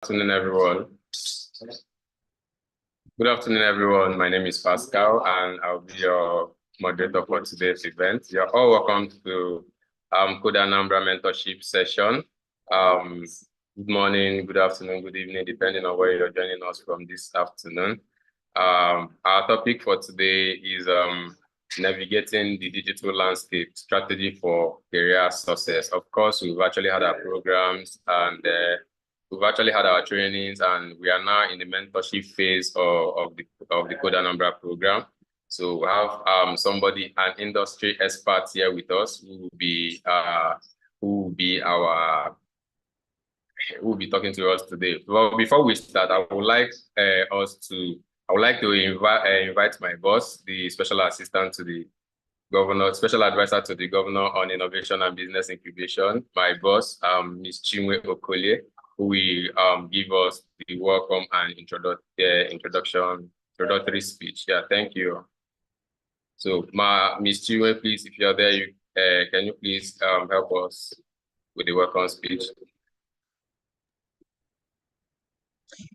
Afternoon, everyone. Good afternoon, everyone. My name is Pascal, and I'll be your moderator for today's event. You're all welcome to Anambra mentorship session. Good morning, good afternoon, good evening, depending on where you're joining us from this afternoon. Our topic for today is navigating the digital landscape, strategy for career success. Of course, we've actually had our programs and we've actually had our trainings, and we are now in the mentorship phase of the Anambra program. So we have somebody, an industry expert here with us, who will be talking to us today. Well, before we start, I would like to invite my boss, the special assistant to the governor, special advisor to the governor on innovation and business incubation, my boss, Ms. Chinwe Okolie, who will give us the welcome and introductory speech. Yeah, thank you. So, Ms. Chinwe, please, if you're there, can you please help us with the welcome speech?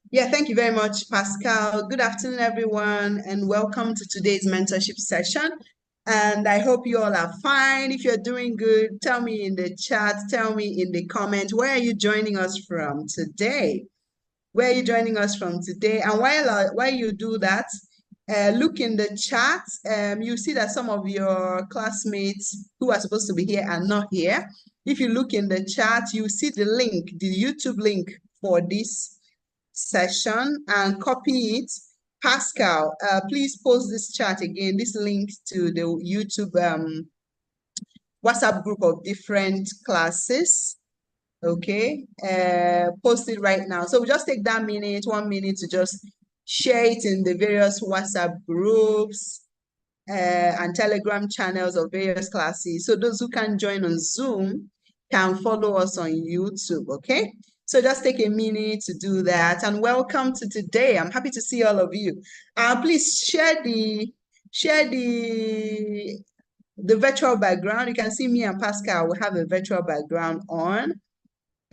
Yeah, thank you very much, Pascal. Good afternoon, everyone, and welcome to today's mentorship session. And I hope you all are fine. If you're doing good, tell me in the chat, tell me in the comment, where are you joining us from today? Where are you joining us from today? And while you do that, look in the chat. You see that some of your classmates who are supposed to be here are not here. If you look in the chat, you see the link, the YouTube link for this session, and copy it. Pascal, please post this chat again, this link to the YouTube WhatsApp group of different classes. Okay, post it right now. So we just take that 1 minute to just share it in the various WhatsApp groups and Telegram channels of various classes. So those who can join on Zoom can follow us on YouTube, okay? So just take a minute to do that, and welcome to today. I'm happy to see all of you. Please share the virtual background. You can see me and Pascal will have a virtual background on.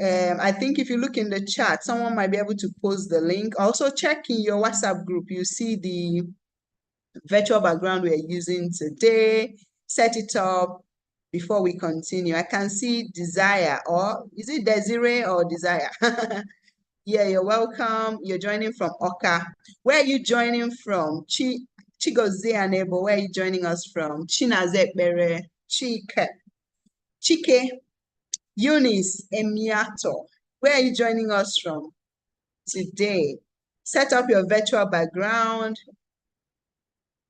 I think if you look in the chat, someone might be able to post the link. Also check in your WhatsApp group. You see the virtual background we're using today. Set it up before we continue. I can see Desire, or is it Desiree or Desire? Yeah, you're welcome. You're joining from Oka. Where are you joining from? Chigozie Anebo, where are you joining us from? Chinazekbere, Chike, Eunice Emiato, where are you joining us from today? Set up your virtual background.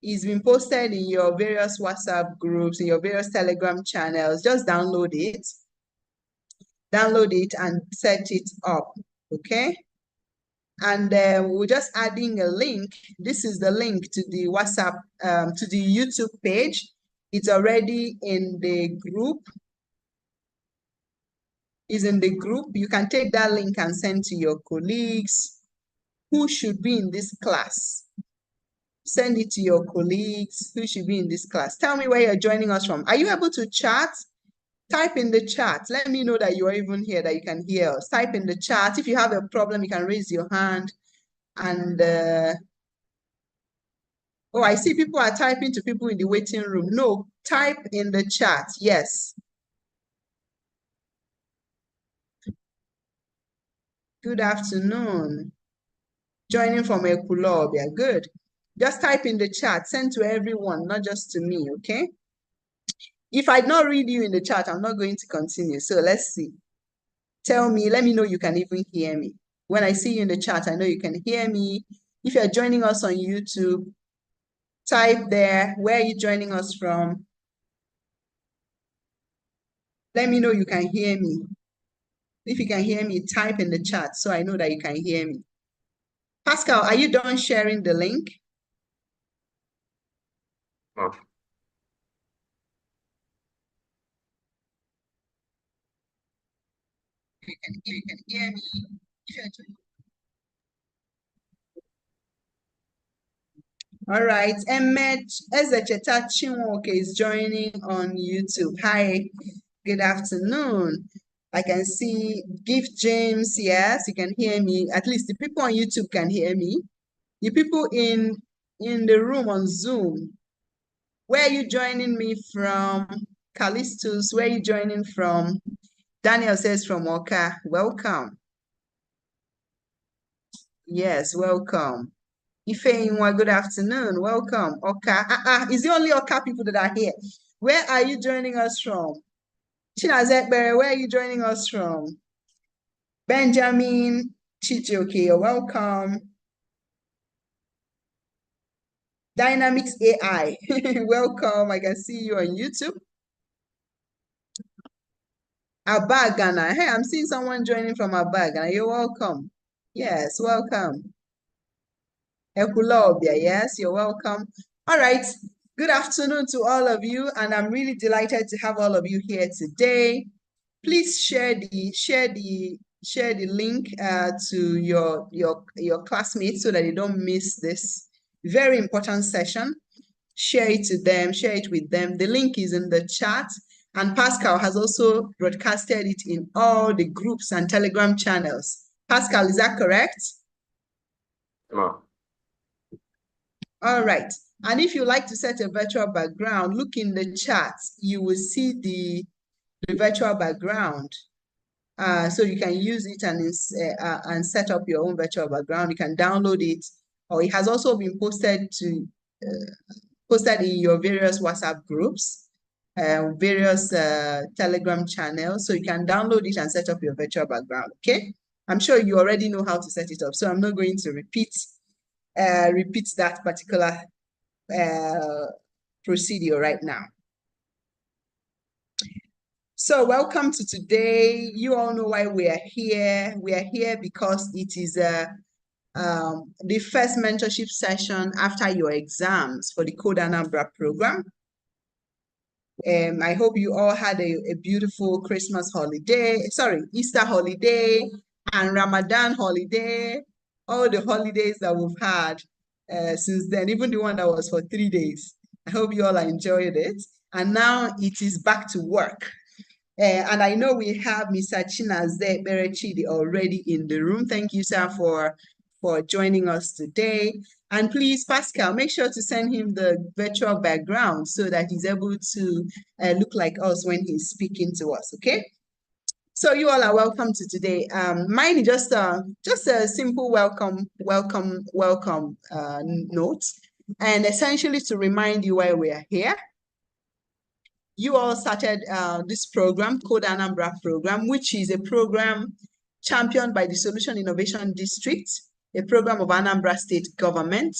It's been posted in your various WhatsApp groups, in your various Telegram channels. Just download it. Download it and set it up, okay? And we're just adding a link. This is the link to the WhatsApp, to the YouTube page. It's already in the group. Is in the group. You can take that link and send to your colleagues who should be in this class. Send it to your colleagues who should be in this class. Tell me where you're joining us from. Are you able to chat? Type in the chat. Let me know that you are even here, that you can hear us. Type in the chat. If you have a problem, you can raise your hand. And oh, I see people are typing to people in the waiting room. No, type in the chat. Yes. Good afternoon. Joining from Ekulobia. Good. Just type in the chat. Send to everyone, not just to me, okay? If I not read you in the chat, I'm not going to continue. So let's see. Tell me, let me know you can even hear me. When I see you in the chat, I know you can hear me. If you're joining us on YouTube, type there. Where are you joining us from? Let me know you can hear me. If you can hear me, type in the chat so I know that you can hear me. Pascal, are you done sharing the link? Oh. You can hear me. All right, Emmet Ezecheta Chinwoke is joining on YouTube. Hi, good afternoon. I can see Gift James. Yes, you can hear me. At least the people on YouTube can hear me. The people in the room on Zoom, where are you joining me from? Callistus, where are you joining from? Daniel says from Oka. Welcome. Yes, welcome. Ifeinwa, good afternoon. Welcome. Oka. It's the only Oka people that are here. Where are you joining us from? Chinazekbere, where are you joining us from? Benjamin Chijoke, you're welcome. Dynamics AI, welcome. I can see you on YouTube. Abagana, hey, I'm seeing someone joining from Abagana. You're welcome. Yes, welcome. Ekulobia, yes, you're welcome. All right. Good afternoon to all of you, and I'm really delighted to have all of you here today. Please share the link to your classmates so that they don't miss this very important session. Share it to them, share it with them. The link is in the chat, and Pascal has also broadcasted it in all the groups and Telegram channels. Pascal, is that correct? No. All right. And if you like to set a virtual background, look in the chat. You will see the virtual background. So you can use it and set up your own virtual background. You can download it, or it has also been posted in your various WhatsApp groups, various Telegram channels. So you can download it and set up your virtual background. Okay, I'm sure you already know how to set it up, so I'm not going to repeat that particular procedure right now. So welcome to today. You all know why we are here. We are here because it is the first mentorship session after your exams for the Code Anambra program. I hope you all had a beautiful Christmas holiday, Easter holiday and Ramadan holiday, all the holidays that we've had since then, even the one that was for 3 days. I hope you all enjoyed it. And now it is back to work. And I know we have Mr. Chinaze Berechidi already in the room. Thank you, sir, for joining us today. And please, Pascal, make sure to send him the virtual background so that he's able to look like us when he's speaking to us, okay? So you all are welcome to today. Mine is just a simple welcome note, and essentially to remind you why we are here. You all started this program, Code Anambra program, which is a program championed by the Solution Innovation District, a program of Anambra State government,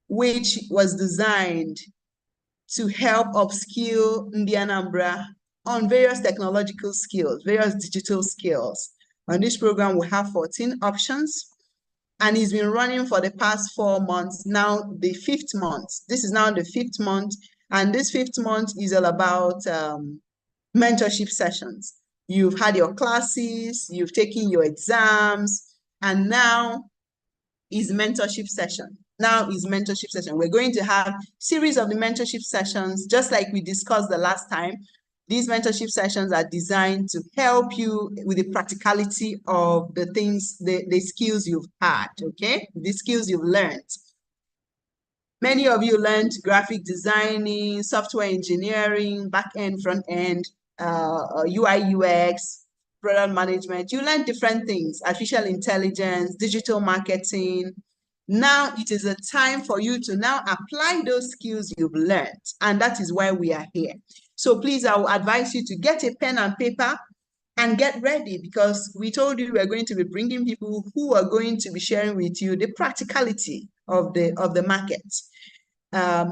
which was designed to help upskill the Anambra on various technological skills, various digital skills. On this program, we have 14 options, and it's been running for the past 4 months, now the 5th month. This is now the 5th month, and this 5th month is all about mentorship sessions. You've had your classes, you've taken your exams, and now is mentorship session. We're going to have series of the mentorship sessions, just like we discussed the last time. These mentorship sessions are designed to help you with the practicality of the things, the skills you've had, okay? The skills you've learned. Many of you learned graphic designing, software engineering, back-end, front-end, UI, UX, product management. You learned different things, artificial intelligence, digital marketing. Now it is a time for you to now apply those skills you've learned, and that is why we are here. So please, I will advise you to get a pen and paper and get ready, because we told you we're going to be bringing people who are going to be sharing with you the practicality of the market.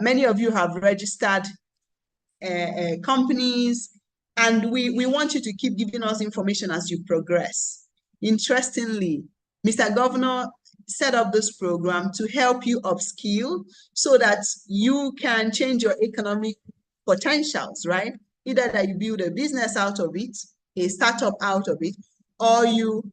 Many of you have registered companies, and we want you to keep giving us information as you progress. Interestingly, Mr. Governor set up this program to help you upskill so that you can change your economic potentials, right? Either that you build a business out of it, a startup out of it, or you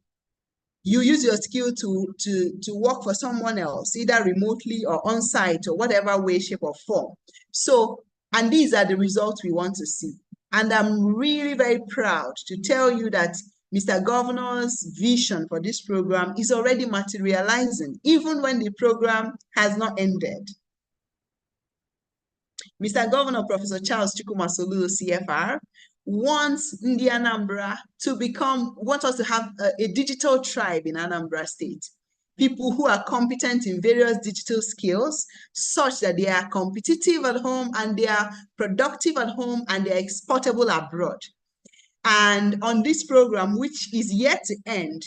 use your skill to work for someone else, either remotely or on-site or whatever way, shape, or form. So, and these are the results we want to see. And I'm really very proud to tell you that Mr. Governor's vision for this program is already materializing, even when the program has not ended. Mr. Governor, Professor Charles Chukwumasolu, CFR, wants Ndi Anambra to want us to have a digital tribe in Anambra State. People who are competent in various digital skills, such that they are competitive at home and they are productive at home and they are exportable abroad. And on this program, which is yet to end,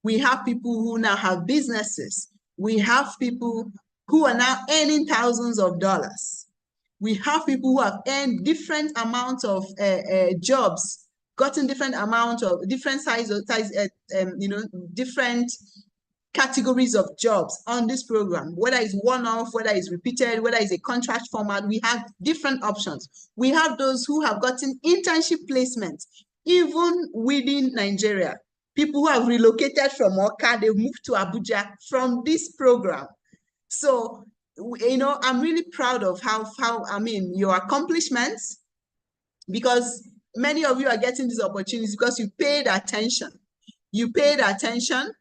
we have people who now have businesses. We have people who are now earning thousands of dollars. We have people who have earned different amounts of jobs, gotten different amount of different different categories of jobs on this program, whether it's one-off, whether it's repeated, whether it's a contract format. We have different options. We have those who have gotten internship placements, even within Nigeria. People who have relocated from Oka, they moved to Abuja from this program. So, I'm really proud of your accomplishments, because many of you are getting these opportunities because you paid attention. You paid attention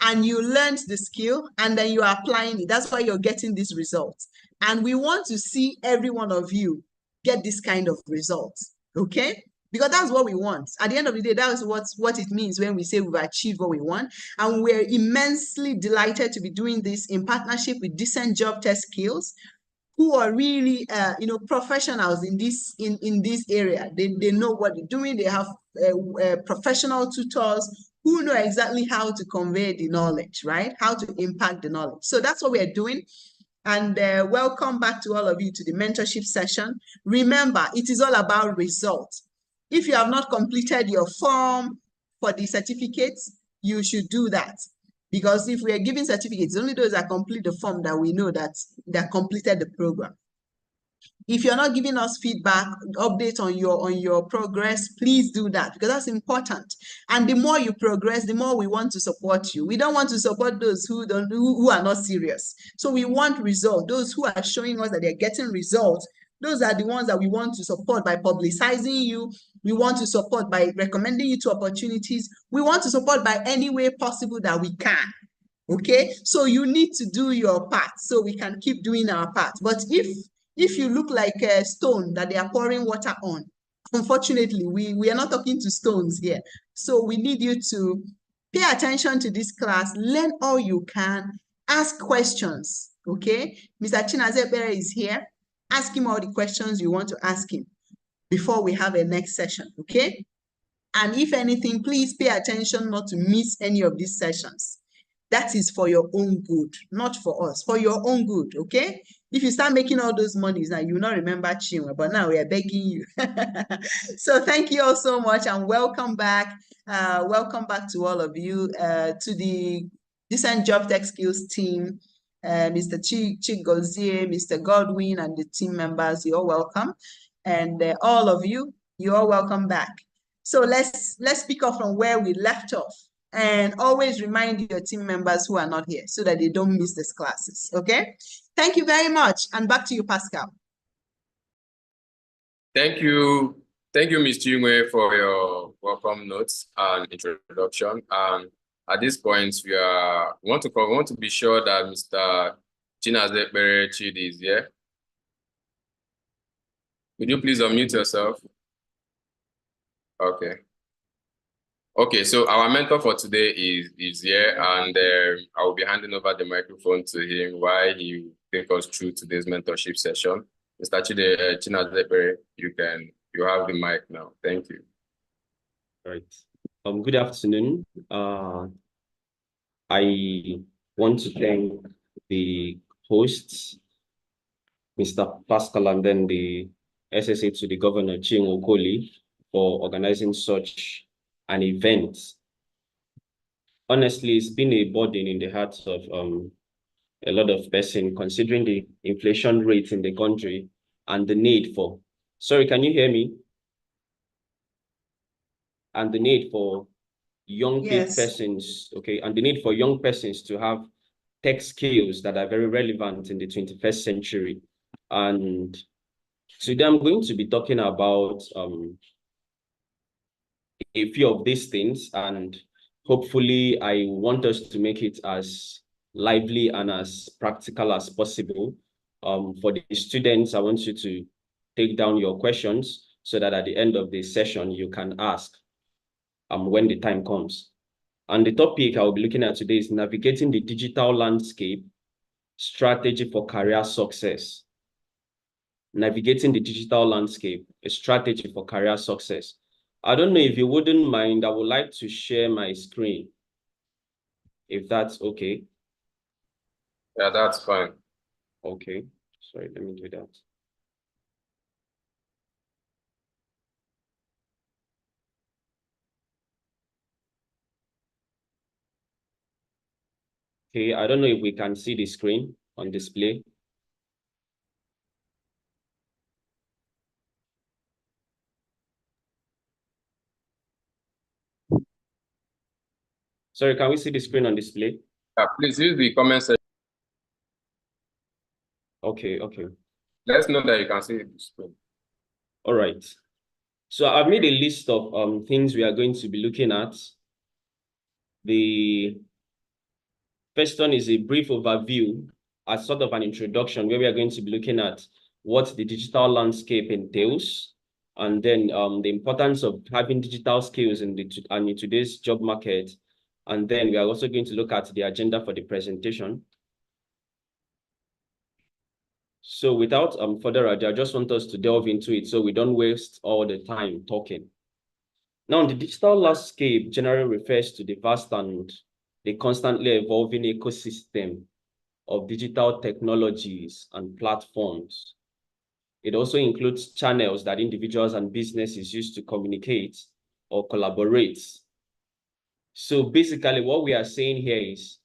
and you learned the skill, and then you are applying it. That's why you're getting these results. And we want to see every one of you get this kind of results, okay? Because that's what we want. At the end of the day, that is what it means when we say we've achieved what we want. And we're immensely delighted to be doing this in partnership with Decent Job Test Skills, who are really professionals in this area. They know what they're doing. They have professional tutors who know exactly how to convey the knowledge, right? How to impact the knowledge. So that's what we're doing. And welcome back to all of you to the mentorship session. Remember, it is all about results. If you have not completed your form for the certificates, you should do that. Because if we are giving certificates, only those that complete the form that we know that completed the program. If you're not giving us feedback, updates on your progress, please do that, because that's important. And the more you progress, the more we want to support you. We don't want to support those who are not serious. So we want results. Those who are showing us that they're getting results, those are the ones that we want to support by publicizing you. We want to support by recommending you to opportunities. We want to support by any way possible that we can. Okay, so you need to do your part so we can keep doing our part. But if you look like a stone that they are pouring water on, unfortunately, we are not talking to stones here. So we need you to pay attention to this class, learn all you can, ask questions, okay? Mr. Chinazebere is here. Ask him all the questions you want to ask him before we have a next session, okay? And if anything, please pay attention not to miss any of these sessions. That is for your own good, not for us, for your own good, okay? If you start making all those monies now, you will not remember Chinwe, but now we are begging you. So thank you all so much and welcome back. Welcome back to all of you, to the Decent Job Tech Skills team, Mr. Chigozie, Mr. Godwin, and the team members. You're all welcome. And all of you, you're all welcome back. So let's pick up from where we left off. And always remind your team members who are not here so that they don't miss these classes, okay? Thank you very much. And back to you, Pascal. Thank you. Thank you, Ms. Chinwe, for your welcome notes and introduction. At this point, we want to be sure that Mr. Chinazebere Chidi is here. Would you please unmute yourself? Okay. Okay, so our mentor for today is here, and I will be handing over the microphone to him while he will take us through today's mentorship session. Mr. Chinazebere, you have the mic now. Thank you. All right. Good afternoon. I want to thank the hosts, Mr. Pascal, and then the SSA to the Governor Chinwe Okoli for organizing such an event. Honestly, it's been a burden in the hearts of a lot of persons, considering the inflation rate in the country and the need for, sorry, can you hear me? And the need for young persons, okay, and the need for young persons to have tech skills that are very relevant in the 21st century. And Today I'm going to be talking about a few of these things, and hopefully I want us to make it as lively and as practical as possible. For the students, I want you to take down your questions so that at the end of the session, you can ask when the time comes. And the topic I'll be looking at today is navigating the digital landscape, strategy for career success. Navigating the digital landscape, a strategy for career success. I don't know if you wouldn't mind, I would like to share my screen, if that's okay. Yeah, that's fine. Okay, sorry, let me do that. Okay, I don't know if we can see the screen on display. Sorry, can we see the screen on display? Please use the comment section. Okay. Let's know that you can see the screen. All right. So I've made a list of things we are going to be looking at. The first one is a brief overview as sort of an introduction where we are going to be looking at what the digital landscape entails, and then the importance of having digital skills in today's job market. And then we are also going to look at the agenda for the presentation. So without further ado, I just want us to delve into it so we don't waste all the time talking. Now, the digital landscape generally refers to the vast and the constantly evolving ecosystem of digital technologies and platforms. It also includes channels that individuals and businesses use to communicate or collaborate. So basically what we are saying here is,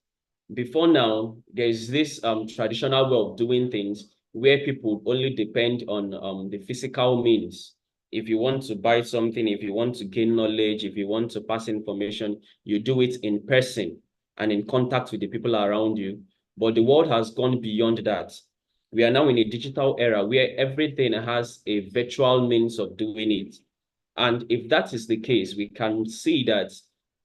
before now, there is this traditional way of doing things where people only depend on the physical means. If you want to buy something, if you want to gain knowledge, if you want to pass information, you do it in person and in contact with the people around you. But the world has gone beyond that. We are now in a digital era where everything has a virtual means of doing it. And if that is the case, we can see that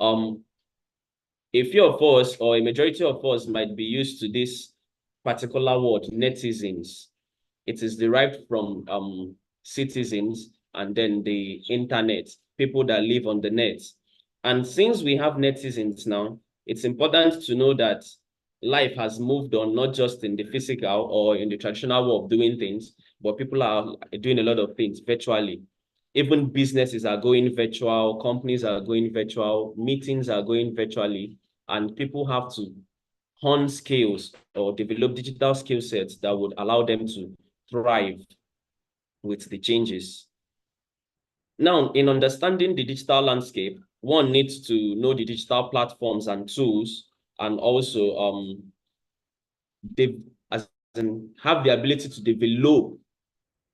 a few of us, or a majority of us, might be used to this particular word, netizens. It is derived from citizens and then the internet, people that live on the net. And since we have netizens now, it's important to know that life has moved on, not just in the physical or in the traditional way of doing things, but people are doing a lot of things virtually. Even businesses are going virtual, companies are going virtual, meetings are going virtually, and people have to hone skills or develop digital skill sets that would allow them to thrive with the changes. Now, in understanding the digital landscape, one needs to know the digital platforms and tools, and also have the ability to develop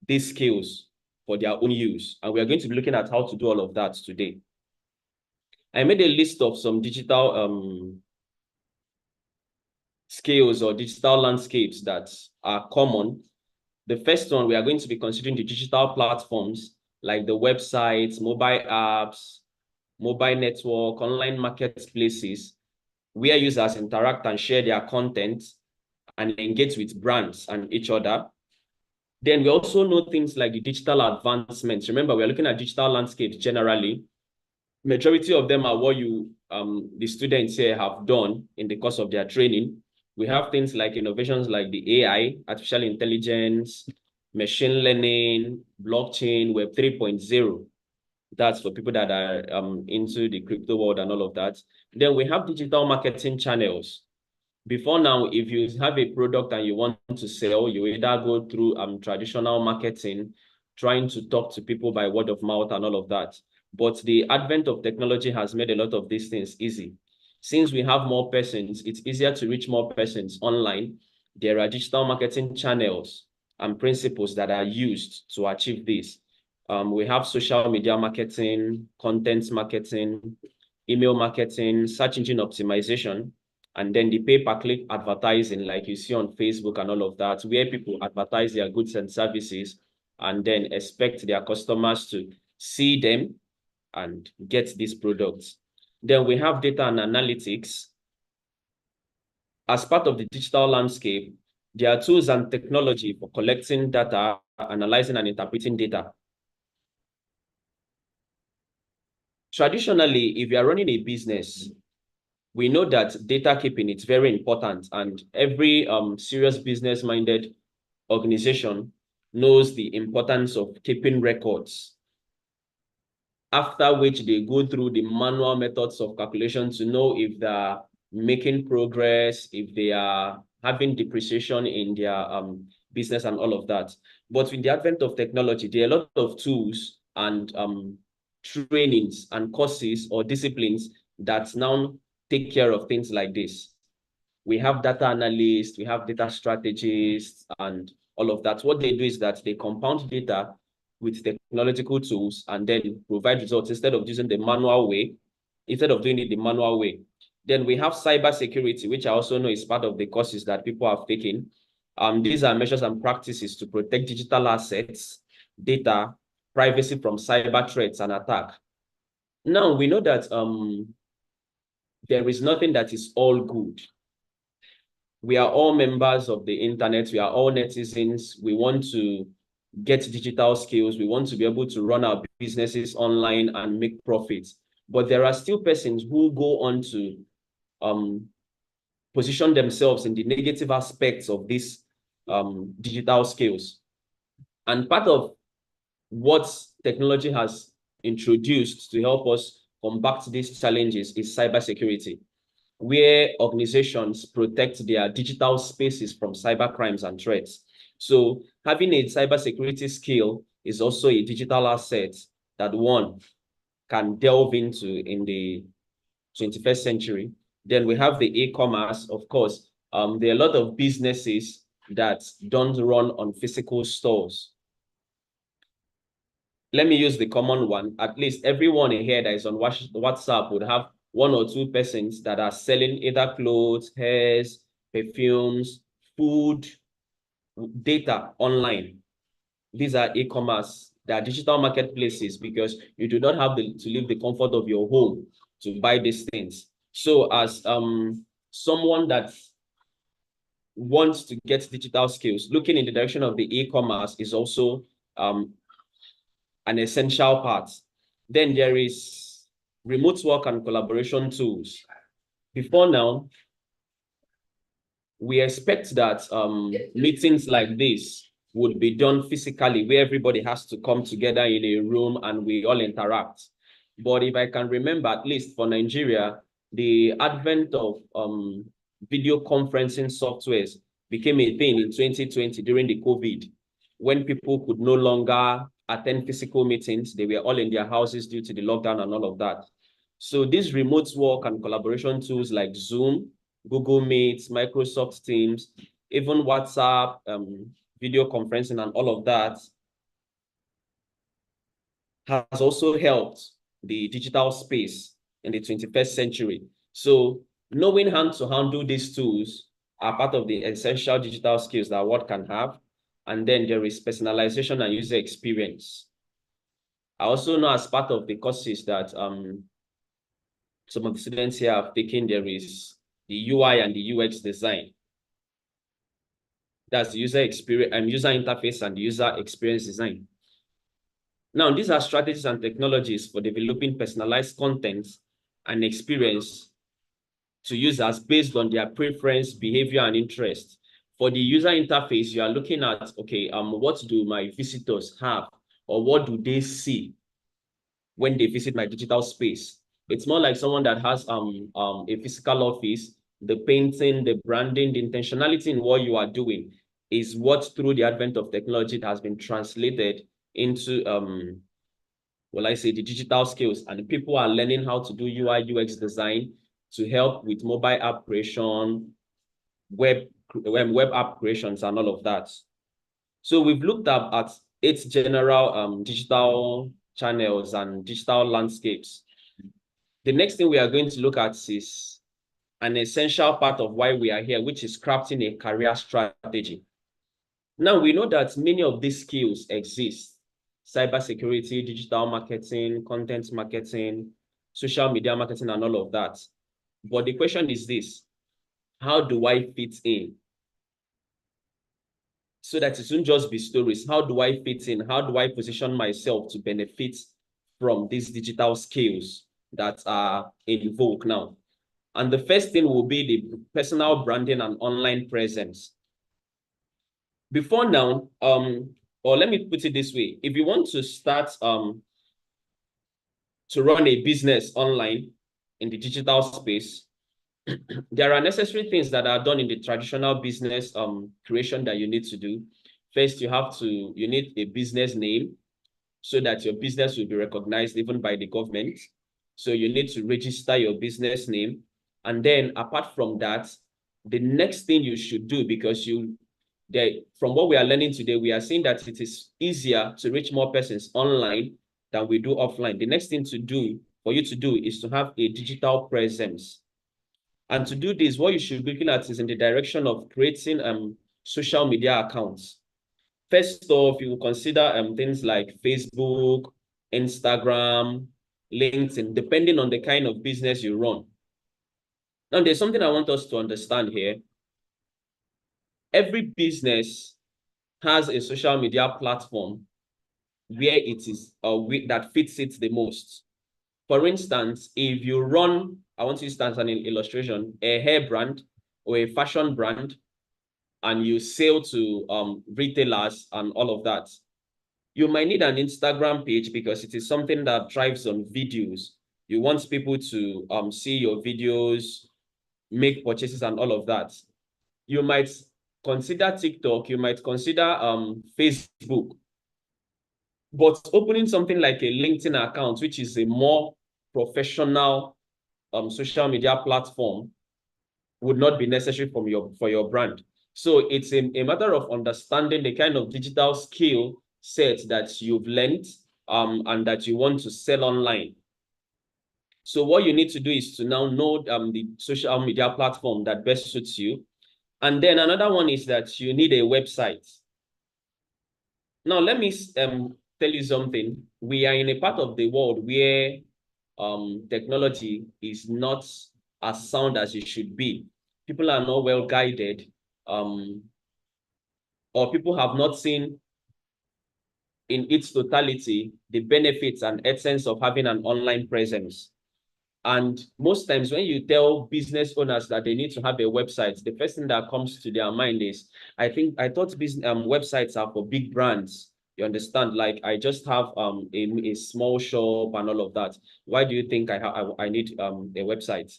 these skills for their own use. And we are going to be looking at how to do all of that today. I made a list of some digital skills or digital landscapes that are common. The first one, we are going to be considering the digital platforms like the websites, mobile apps, mobile network, online marketplaces, where users interact and share their content and engage with brands and each other. Then we also know things like the digital advancements. Remember, we're looking at digital landscapes generally. Majority of them are what the students here have done in the course of their training. We have things like innovations like the AI, artificial intelligence, machine learning, blockchain, Web 3.0. That's for people that are into the crypto world and all of that. Then we have digital marketing channels. Before now, if you have a product and you want to sell, you either go through traditional marketing, trying to talk to people by word of mouth and all of that. But the advent of technology has made a lot of these things easy. Since we have more persons, it's easier to reach more persons online. There are digital marketing channels and principles that are used to achieve this. We have social media marketing, content marketing, email marketing, search engine optimization, and then the pay-per-click advertising like you see on Facebook and all of that, where people advertise their goods and services and then expect their customers to see them and get these products. Then we have data and analytics. As part of the digital landscape, there are tools and technology for collecting data, analyzing and interpreting data. Traditionally, if you are running a business, we know that data keeping is very important, and every serious business-minded organization knows the importance of keeping records, after which they go through the manual methods of calculation to know if they're making progress, if they are having depreciation in their business and all of that. But with the advent of technology, there are a lot of tools and trainings and courses or disciplines that now take care of things like this. We have data analysts, we have data strategists, and all of that. What they do is that they compound data with technological tools and then provide results instead of using the manual way, instead of doing it the manual way. Then we have cybersecurity, which I also know is part of the courses that people have taken. These are measures and practices to protect digital assets, data, privacy from cyber threats and attack. Now, we know that there is nothing that is all good. We are all members of the internet. We are all netizens. We want to get digital skills. We want to be able to run our businesses online and make profits. But there are still persons who go on to position themselves in the negative aspects of these digital skills. And part of what technology has introduced to help us combat these challenges is cybersecurity, where organizations protect their digital spaces from cyber crimes and threats. So having a cybersecurity skill is also a digital asset that one can delve into in the 21st century. Then we have the e-commerce, of course. There are a lot of businesses that don't run on physical stores. Let me use the common one. At least everyone in here that is on WhatsApp would have one or two persons that are selling either clothes, hairs, perfumes, food, data online. These are e-commerce. They are digital marketplaces because you do not have to leave the comfort of your home to buy these things. So as someone that wants to get digital skills, looking in the direction of the e-commerce is also an essential part. Then there is remote work and collaboration tools. Before now, we expect that meetings like this would be done physically, where everybody has to come together in a room and we all interact. But if I can remember, at least for Nigeria, the advent of video conferencing softwares became a thing in 2020 during the COVID, when people could no longer attend physical meetings. They were all in their houses due to the lockdown and all of that. So these remote work and collaboration tools like Zoom, Google Meet, Microsoft Teams, even WhatsApp, video conferencing and all of that has also helped the digital space in the 21st century. So knowing how to handle these tools are part of the essential digital skills that one can have. And then there is personalization and user experience. I also know as part of the courses that some of the students here have taken, there is the UI and the UX design. That's the user experience, user interface and user experience design. Now, these are strategies and technologies for developing personalized content and experience to users based on their preference, behavior, and interest. For the user interface, you are looking at, okay, what do my visitors have, or what do they see when they visit my digital space? It's more like someone that has a physical office. The painting, the branding, the intentionality in what you are doing is what, through the advent of technology, it has been translated into, the digital skills. And people are learning how to do UI, UX design to help with mobile app creation, web app creations, and all of that. So we've looked at 8 general digital channels and digital landscapes. The next thing we are going to look at is an essential part of why we are here, which is crafting a career strategy. Now we know that many of these skills exist: cybersecurity, digital marketing, content marketing, social media marketing, and all of that. But the question is this: how do I fit in? So that it won't just be stories. How do I fit in? How do I position myself to benefit from these digital skills that are in vogue now? And the first thing will be the personal branding and online presence. Before now, or let me put it this way: if you want to start to run a business online in the digital space, there are necessary things that are done in the traditional business creation that you need to do. First, you need a business name so that your business will be recognized even by the government. So you need to register your business name. And then apart from that, the next thing you should do, because from what we are learning today, we are seeing that it is easier to reach more persons online than we do offline. The next thing for you to do is to have a digital presence. And to do this, what you should be looking at is in the direction of creating social media accounts. First off, you will consider things like Facebook, Instagram, LinkedIn, depending on the kind of business you run. Now, there's something I want us to understand here. Every business has a social media platform where it is that fits it the most. For instance, if you run, I want to use as an illustration, a hair brand or a fashion brand, and you sell to retailers and all of that, you might need an Instagram page because it is something that thrives on videos. You want people to see your videos, make purchases and all of that. You might consider TikTok, you might consider Facebook. But opening something like a LinkedIn account, which is a more professional social media platform, would not be necessary for your brand. So it's a matter of understanding the kind of digital skill set that you've learned and that you want to sell online. So what you need to do is to now know the social media platform that best suits you. And then another one is that you need a website. Now, let me tell you something. We are in a part of the world where technology is not as sound as it should be. People are not well guided, or people have not seen in its totality the benefits and essence of having an online presence. And most times when you tell business owners that they need to have a website, the first thing that comes to their mind is, I thought websites are for big brands. You understand? Like, I just have a small shop and all of that. Why do you think I need a website?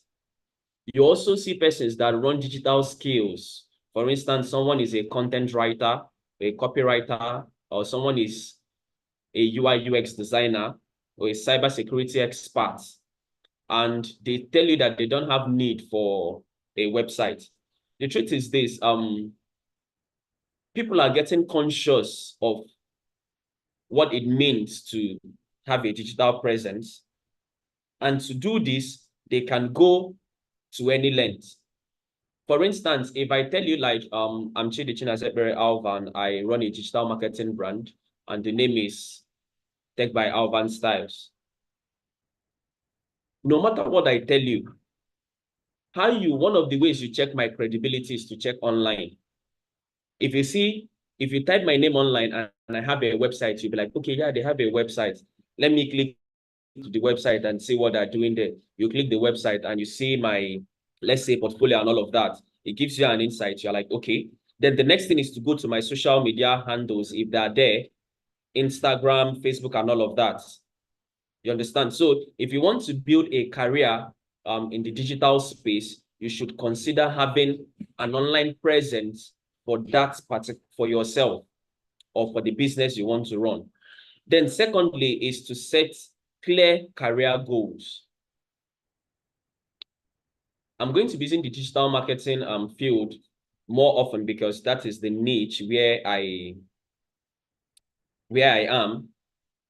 You also see persons that run digital skills. For instance, someone is a content writer, a copywriter, or someone is a UI UX designer or a cybersecurity expert. And they tell you that they don't have need for a website. The truth is this, people are getting conscious of what it means to have a digital presence. And to do this, they can go to any length. For instance, if I tell you like, I'm Chidi Chinazebere Alvan, I run a digital marketing brand, and the name is Tech by Alvan Styles. No matter what I tell you, one of the ways you check my credibility is to check online. If you type my name online and I have a website, you'll be like, okay, yeah, they have a website. Let me click to the website and see what they're doing there. You click the website and you see my, let's say, portfolio and all of that. It gives you an insight. You're like, okay. Then the next thing is to go to my social media handles, if they're there, Instagram, Facebook, and all of that. You understand? So if you want to build a career in the digital space, you should consider having an online presence for yourself or for the business you want to run. Then secondly is to set clear career goals. I'm going to be using the digital marketing field more often because that is the niche where I am.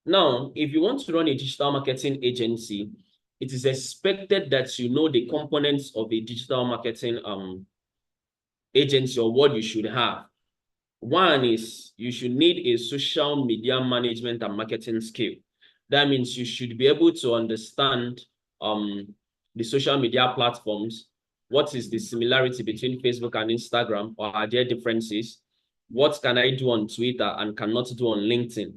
Now, if you want to run a digital marketing agency, it is expected that you know the components of a digital marketing agency or what you should have. One is you should need a social media management and marketing skill. That means you should be able to understand the social media platforms. What is the similarity between Facebook and Instagram, or are there differences? What can I do on Twitter and cannot do on LinkedIn?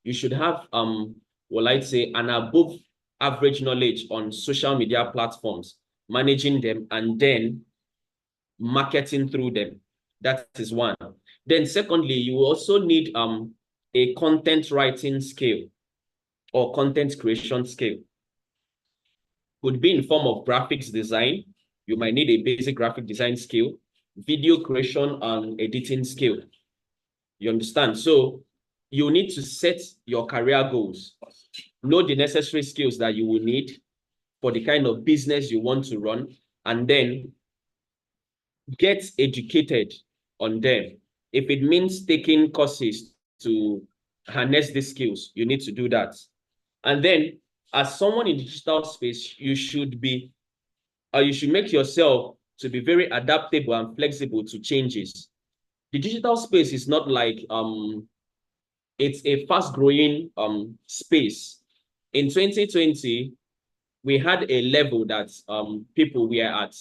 You should have well, I'd say an above average knowledge on social media platforms, managing them, and then marketing through them. That is one. Then secondly, you also need a content writing skill or content creation skill. Could be in form of graphics design. You might need a basic graphic design skill, video creation and editing skill. You understand? So you need to set your career goals, know the necessary skills that you will need for the kind of business you want to run, and then get educated on them. If it means taking courses to harness these skills, you need to do that. And then as someone in the digital space, you should make yourself to be very adaptable and flexible to changes. The digital space is not like it's a fast-growing space. In 2020, we had a level that people were at.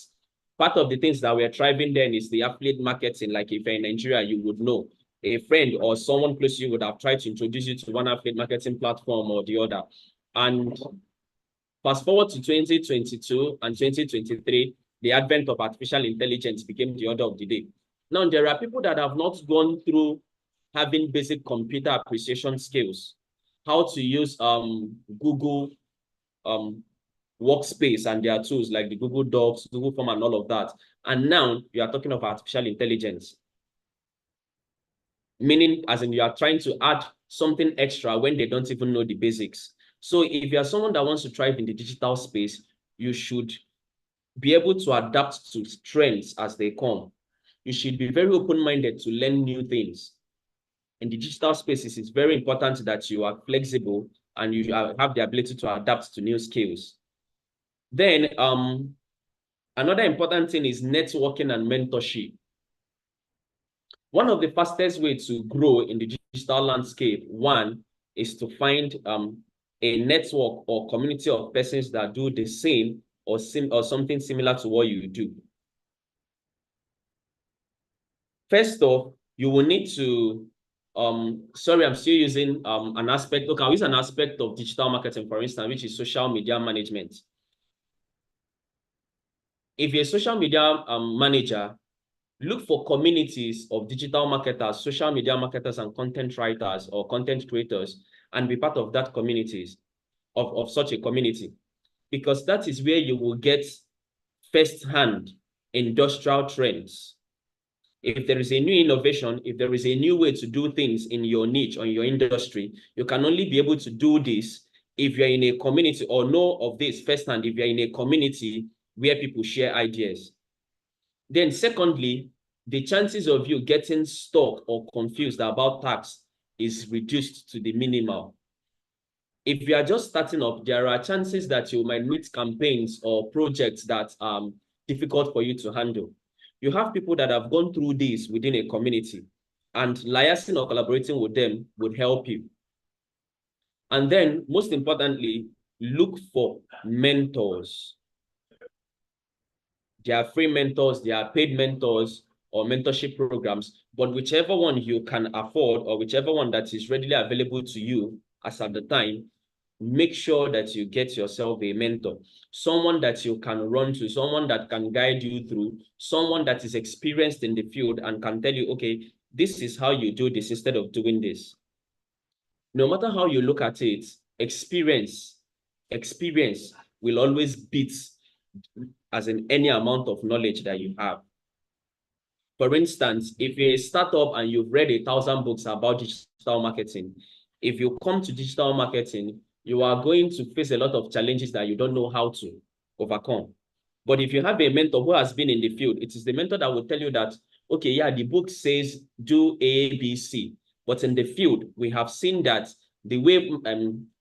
Part of the things that we're thriving then is the affiliate marketing. Like if you're in Nigeria, you would know a friend or someone close to you would have tried to introduce you to one affiliate marketing platform or the other. And fast forward to 2022 and 2023, the advent of artificial intelligence became the order of the day. Now, there are people that have not gone through having basic computer appreciation skills, how to use Google workspace and their tools like the Google Docs, Google Form, and all of that. And now you are talking of artificial intelligence. Meaning, as in you are trying to add something extra when they don't even know the basics. So if you are someone that wants to thrive in the digital space, you should be able to adapt to trends as they come. You should be very open-minded to learn new things. In the digital spaces, it's very important that you are flexible and you have the ability to adapt to new skills. Then another important thing is networking and mentorship. One of the fastest ways to grow in the digital landscape, one, is to find a network or community of persons that do the same or something similar to what you do. First off, you will need to, sorry, I'm still using an aspect. Okay, I'll use an aspect of digital marketing, for instance, which is social media management. If you're a social media manager, look for communities of digital marketers, social media marketers, and content writers or content creators, and be part of that communities, of such a community, because that is where you will get first-hand industrial trends. If there is a new innovation, if there is a new way to do things in your niche or in your industry, you can only be able to do this if you're in a community or know of this firsthand, if you're in a community where people share ideas. Then secondly, the chances of you getting stuck or confused about tax is reduced to the minimal. If you are just starting up, there are chances that you might meet campaigns or projects that are difficult for you to handle. You have people that have gone through this within a community, and liaising or collaborating with them would help you. And then, most importantly, look for mentors. There are free mentors, there are paid mentors or mentorship programs, but whichever one you can afford or whichever one that is readily available to you as at the time, make sure that you get yourself a mentor, someone that you can run to, someone that can guide you through, someone that is experienced in the field and can tell you, okay, this is how you do this instead of doing this. No matter how you look at it, experience will always beat as in any amount of knowledge that you have. For instance, if you're a startup and you've read 1,000 books about digital marketing, if you come to digital marketing, you are going to face a lot of challenges that you don't know how to overcome. But if you have a mentor who has been in the field, it is the mentor that will tell you that, okay, yeah, the book says do A, B, C. But in the field, we have seen that the way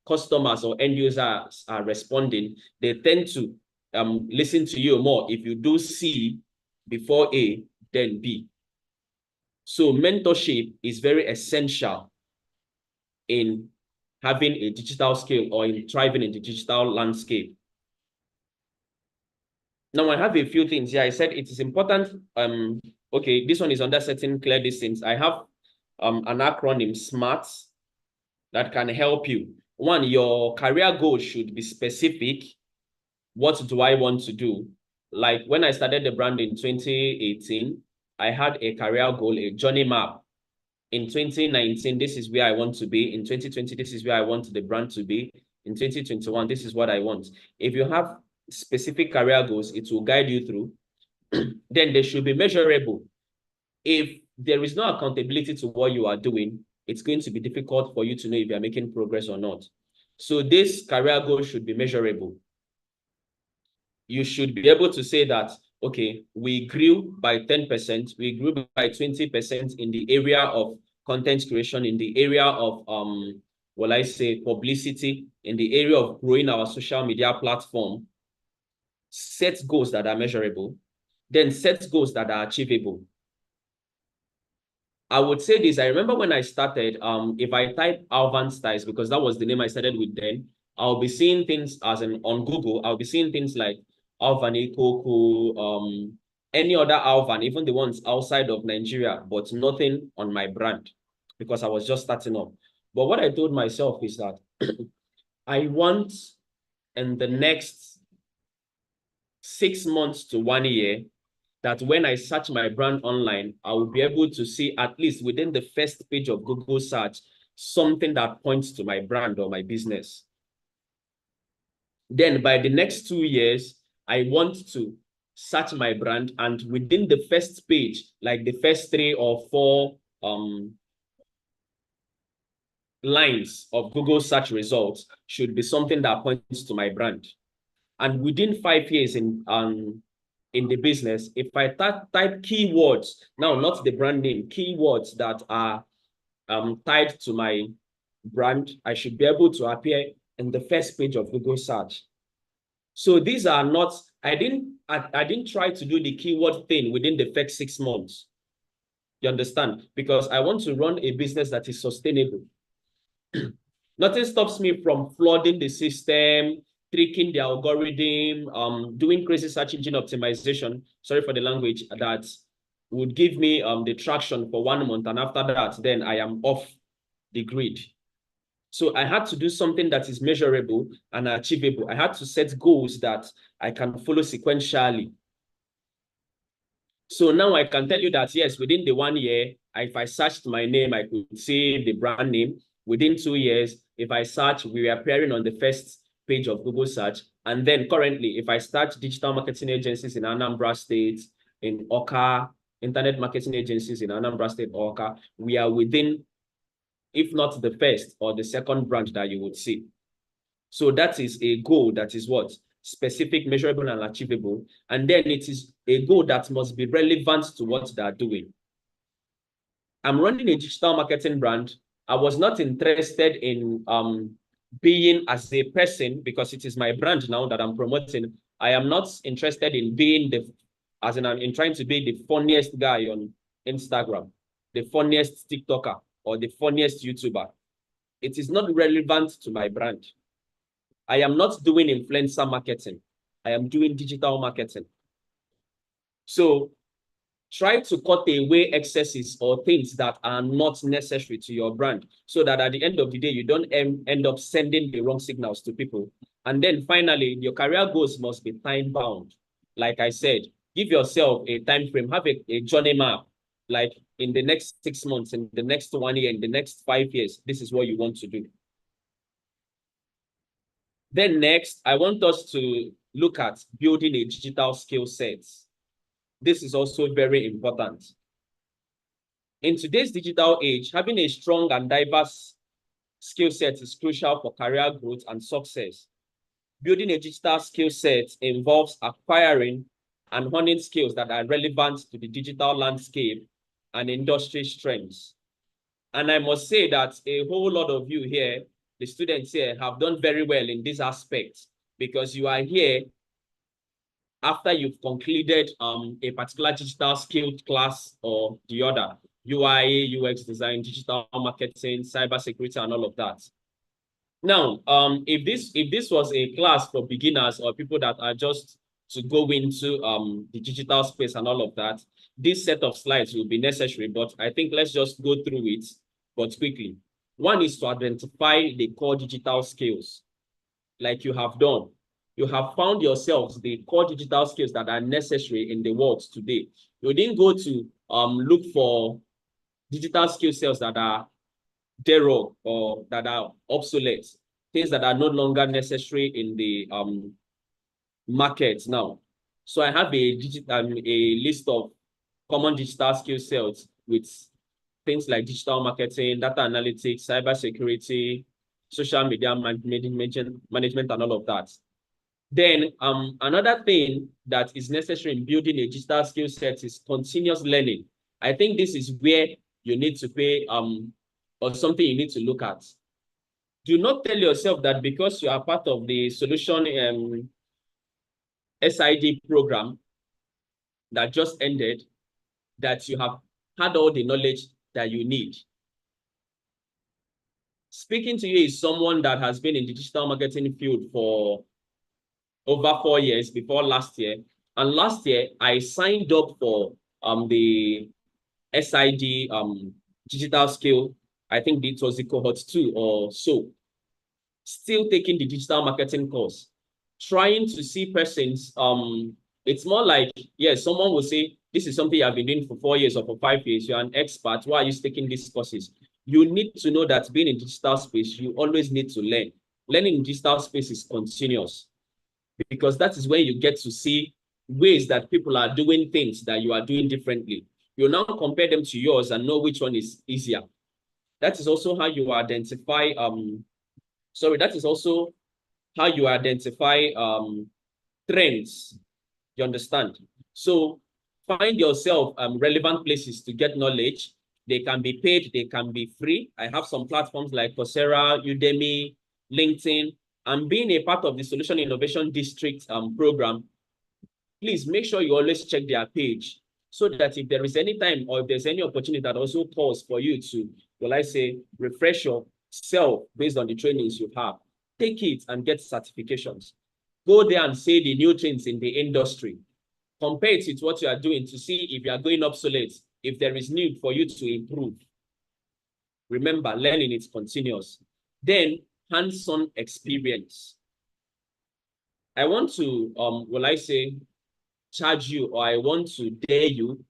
customers or end users are responding, they tend to listen to you more if you do C before A, then B. So mentorship is very essential in having a digital skill or in thriving in the digital landscape. Now I have a few things here. I said it is important. Okay, this one is under certain clear distance. I have an acronym SMART that can help you. One, your career goal should be specific. What do I want to do? Like when I started the brand in 2018, I had a career goal, a journey map. In 2019, this is where I want to be. In 2020, this is where I want the brand to be. In 2021, this is what I want. If you have specific career goals, it will guide you through. Then they should be measurable. If there is no accountability to what you are doing, it's going to be difficult for you to know if you are making progress or not. So this career goal should be measurable. You should be able to say that, okay, we grew by 10%, we grew by 20% in the area of content creation, in the area of, publicity, in the area of growing our social media platform. Set goals that are measurable, then set goals that are achievable. I would say this. I remember when I started, if I type Alvan Styles, because that was the name I started with then, I'll be seeing things on Google, I'll be seeing things like Alvan Coco, any other Alvan, even the ones outside of Nigeria, but nothing on my brand because I was just starting up. But what I told myself is that I want in the next 6 months to 1 year, that when I search my brand online, I will be able to see at least within the first page of Google search, something that points to my brand or my business. Then by the next 2 years, I want to search my brand, and within the first page, like the first 3 or 4 lines of Google search results should be something that points to my brand. And within 5 years in the business, if I type keywords, now not the brand name, keywords that are tied to my brand, I should be able to appear in the first page of Google search. So these are not, I didn't try to do the keyword thing within the first 6 months. You understand? Because I want to run a business that is sustainable. Nothing stops me from flooding the system, tricking the algorithm, doing crazy search engine optimization, sorry for the language, that would give me the traction for 1 month. And after that, then I am off the grid. So I had to do something that is measurable and achievable. I had to set goals that I can follow sequentially. So now I can tell you that, yes, within the 1 year, if I searched my name, I could see the brand name. Within 2 years, if I search, we were appearing on the first page of Google search. And then currently, if I start digital marketing agencies in Anambra State, in Oka, internet marketing agencies in Anambra State, Oka, we are within, if not the first or the second branch that you would see. So that is a goal that is what? Specific, measurable, and achievable. And then it is a goal that must be relevant to what they are doing. I'm running a digital marketing brand. I was not interested in being as a person, because it is my brand now that I'm promoting. I am not interested in being in trying to be the funniest guy on Instagram, the funniest TikToker, or the funniest YouTuber. It is not relevant to my brand. I am not doing influencer marketing. I am doing digital marketing. So try to cut away excesses or things that are not necessary to your brand, so that at the end of the day, you don't end up sending the wrong signals to people. And then finally, your career goals must be time bound. Like I said, give yourself a time frame, have a journey map. Like in the next 6 months, in the next 1 year, in the next 5 years, this is what you want to do. Then next, I want us to look at building a digital skill set. This is also very important. In today's digital age, having a strong and diverse skill set is crucial for career growth and success. Building a digital skill set involves acquiring and honing skills that are relevant to the digital landscape and industry trends. And I must say that a whole lot of you here, the students here, have done very well in this aspect, because you are here after you've concluded a particular digital skill class or the other. UI, UX design, digital marketing, cybersecurity, and all of that. Now, if this was a class for beginners or people that are just to go into the digital space and all of that, this set of slides will be necessary, but I think let's just go through it, but quickly. One is to identify the core digital skills, like you have done. You have found yourselves the core digital skills that are necessary in the world today. You didn't go to look for digital skill sets that are derog or that are obsolete, things that are no longer necessary in the market now. So I have a list of common digital skill sets with things like digital marketing, data analytics, cybersecurity, social media management, and all of that. Then another thing that is necessary in building a digital skill set is continuous learning. I think this is where you need to pay or something you need to look at. Do not tell yourself that because you are part of the solution SID program that just ended, that you have had all the knowledge that you need. Speaking to you is someone that has been in the digital marketing field for over 4 years before last year. And last year, I signed up for the SID digital skill. I think it was the cohort 2 or so. Still taking the digital marketing course. Trying to see persons, it's more like, yes, someone will say, this is something I've been doing for 4 years or for 5 years. You're an expert. Why are you taking these courses? You need to know that being in digital space, you always need to learn. Learning in digital space is continuous, because that is when you get to see ways that people are doing things that you are doing differently. You now compare them to yours and know which one is easier. That is also how you identify, that is also how you identify trends. You understand? So find yourself relevant places to get knowledge. They can be paid, they can be free. I have some platforms like Coursera, Udemy, LinkedIn, and being a part of the Solution Innovation District program. Please make sure you always check their page, so that if there is any time or if there's any opportunity that also calls for you to, will I say, refresh yourself based on the trainings you have, take it and get certifications. Go there and say the new things in the industry. Compare it with what you are doing to see if you are going obsolete, if there is need for you to improve. Remember, learning is continuous. Then, hands-on experience. I want to, will I say, charge you, or I want to dare you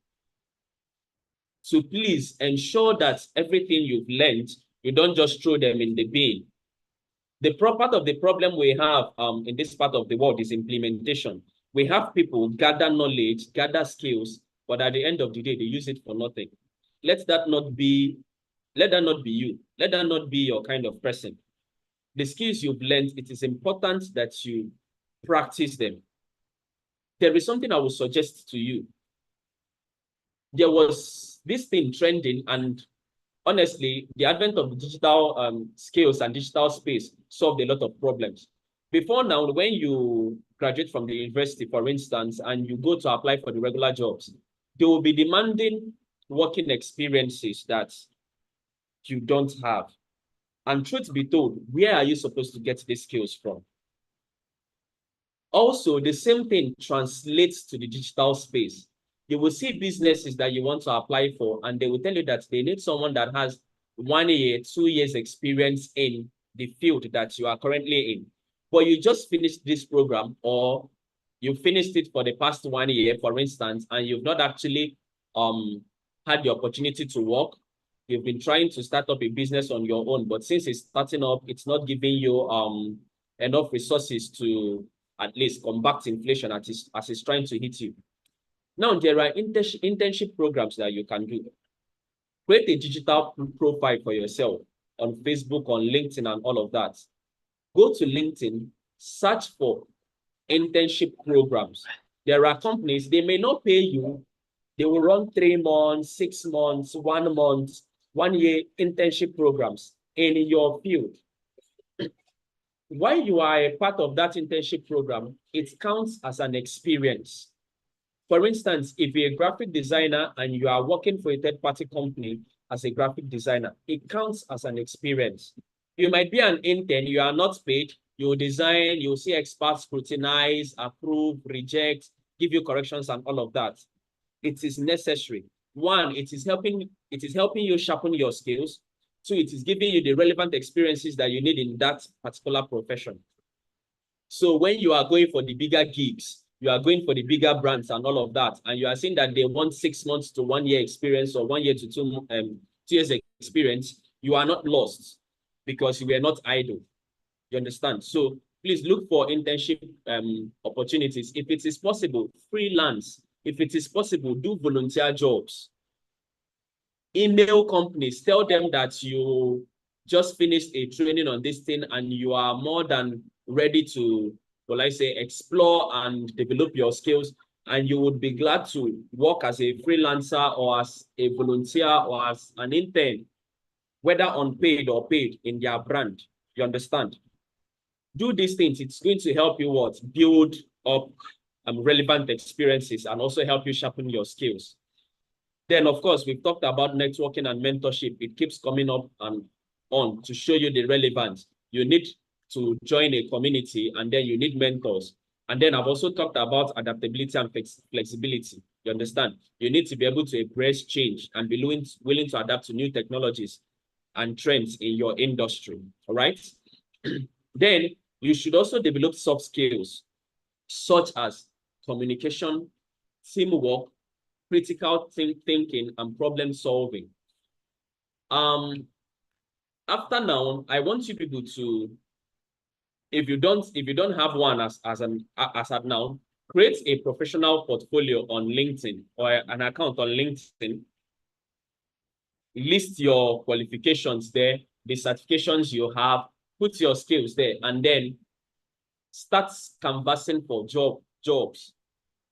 to please ensure that everything you've learned, you don't just throw them in the bin. The part of the problem we have in this part of the world is implementation. We have people gather knowledge, gather skills, but at the end of the day, they use it for nothing. Let that not be you. Let that not be your kind of person. The skills you've learned, it is important that you practice them. There is something I will suggest to you. There was this thing trending, and honestly, the advent of digital skills and digital space solved a lot of problems. Before now, when you graduate from the university, for instance, and you go to apply for the regular jobs, they will be demanding working experiences that you don't have. And truth be told, where are you supposed to get these skills from? Also, the same thing translates to the digital space. You will see businesses that you want to apply for, and they will tell you that they need someone that has 1 year, 2 years experience in the field that you are currently in. But you just finished this program, or you finished it for the past 1 year, for instance, and you've not actually had the opportunity to work. You've been trying to start up a business on your own, but since it's starting up, it's not giving you enough resources to at least combat inflation as it's trying to hit you. Now, there are internship programs that you can do. Create a digital profile for yourself on Facebook, on LinkedIn, and all of that. Go to LinkedIn, search for internship programs. There are companies, they may not pay you. They will run 3 months, 6 months, 1 month, 1 year internship programs in your field. While you are a part of that internship program, it counts as an experience. For instance, if you're a graphic designer and you are working for a third-party company as a graphic designer, it counts as an experience. You might be an intern, you are not paid, you design, you see experts scrutinize, approve, reject, give you corrections and all of that. It is necessary. One, it is helping you sharpen your skills. Two, it is giving you the relevant experiences that you need in that particular profession. So when you are going for the bigger gigs, you are going for the bigger brands and all of that, and you are seeing that they want 6 months to 1 year experience or 1 year to 2 years experience, you are not lost because you were not idle. You understand? So please look for internship opportunities. If it is possible, freelance. If it is possible, do volunteer jobs. Email companies, tell them that you just finished a training on this thing and you are more than ready to, well, I say, explore and develop your skills, and you would be glad to work as a freelancer or as a volunteer or as an intern, whether unpaid or paid, in their brand. You understand? Do these things. It's going to help you what? Build up relevant experiences and also help you sharpen your skills. Then, of course, we've talked about networking and mentorship. It keeps coming up and on to show you the relevance. You need to join a community, and then you need mentors. And then I've also talked about adaptability and flexibility. You understand? You need to be able to embrace change and be willing to adapt to new technologies and trends in your industry. All right? Then you should also develop soft skills such as communication, teamwork, critical thinking, and problem solving. After now, I want you people to, if you don't have one as at now, create a professional portfolio on LinkedIn or an account on LinkedIn. List your qualifications there, the certifications you have, put your skills there, and then start canvassing for jobs.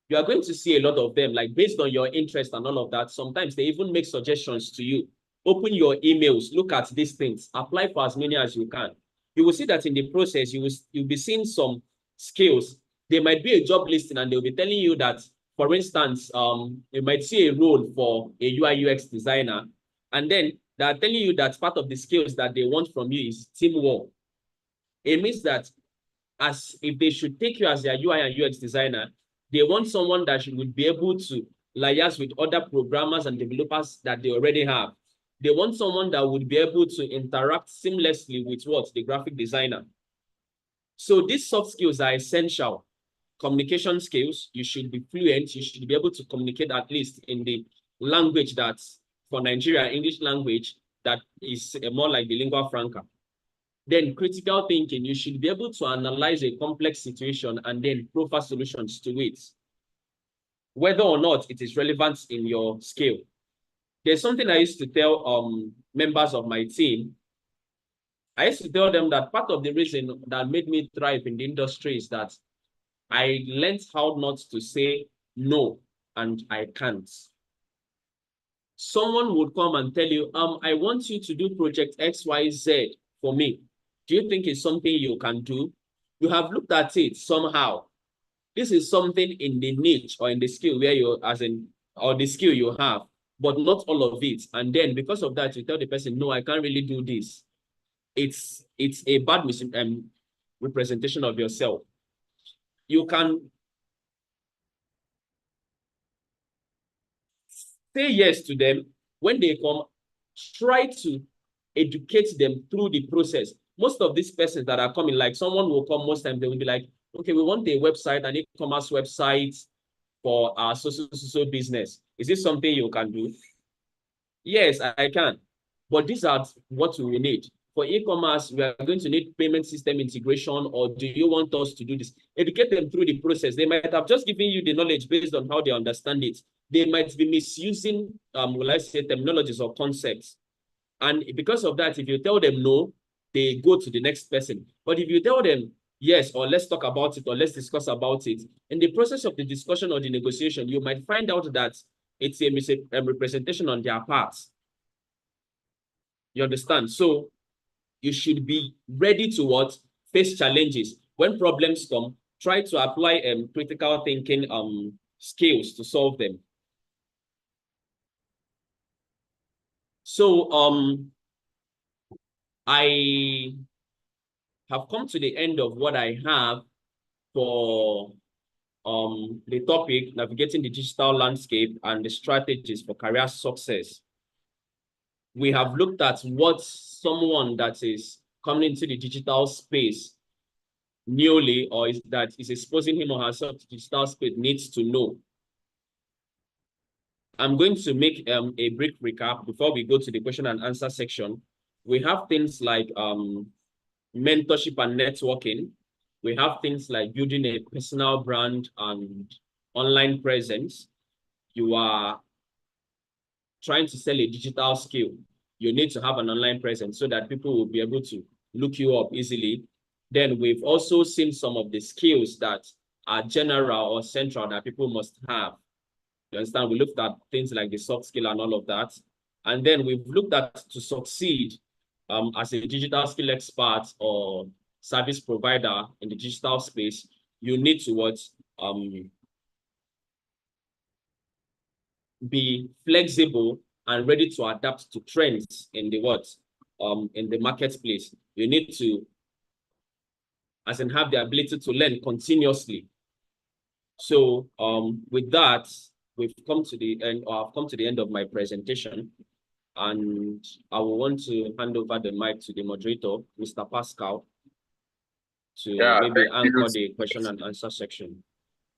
You are going to see a lot of them, like based on your interest and all of that. Sometimes they even make suggestions to you. Open your emails, look at these things, apply for as many as you can. You will see that in the process, you'll be seeing some skills. There might be a job listing and they'll be telling you that, for instance, you might see a role for a UI UX designer, and then they're telling you that part of the skills that they want from you is teamwork. It means that as if they should take you as their UI and UX designer, they want someone that would be able to liaise with other programmers and developers that they already have. They want someone that would be able to interact seamlessly with the graphic designer. So these soft skills are essential. Communication skills, you should be fluent. You should be able to communicate at least in the language that's, for Nigeria, English language, that is more like the lingua franca. Then critical thinking, you should be able to analyze a complex situation and then proffer solutions to it, whether or not it is relevant in your skill. There's something I used to tell members of my team. I used to tell them that part of the reason that made me thrive in the industry is that I learned how not to say no and I can't. Someone would come and tell you, I want you to do project XYZ for me. Do you think it's something you can do? You have looked at it somehow. This is something in the niche or in the skill where you, or the skill you have, but not all of it. And then because of that, you tell the person, no, I can't really do this. It's a bad representation of yourself. You can say yes to them. When they come, try to educate them through the process. Most of these persons that are coming, like someone will come, most times they will be like, okay, we want a website, an e-commerce website for our so business. Is this something you can do? Yes, I can. But these are what we need. For e-commerce, we are going to need payment system integration, or do you want us to do this? Educate them through the process. They might have just given you the knowledge based on how they understand it. They might be misusing, will I say, terminologies or concepts. And because of that, if you tell them no, they go to the next person. But if you tell them yes, or let's talk about it, or let's discuss about it, in the process of the discussion or the negotiation, you might find out that it's a representation on their part. You understand? So you should be ready to face challenges. When problems come, try to apply critical thinking skills to solve them. So I have come to the end of what I have for the topic, navigating the digital landscape and the strategies for career success. We have looked at what someone that is coming into the digital space newly, or is exposing him or herself to digital space, needs to know. I'm going to make a brief recap before we go to the question and answer section. We have things like mentorship and networking. We have things like building a personal brand and online presence. You are trying to sell a digital skill. You need to have an online presence so that people will be able to look you up easily. Then we've also seen some of the skills that are general or central that people must have. You understand? We looked at things like the soft skill and all of that. And then we've looked at to succeed as a digital skill expert or service provider in the digital space, you need to be flexible and ready to adapt to trends in the in the marketplace. You need to, as in, have the ability to learn continuously. So with that, we've come to the end, or I've come to the end of my presentation, and I will want to hand over the mic to the moderator, Mr. Pascal, to maybe anchor the question and answer section.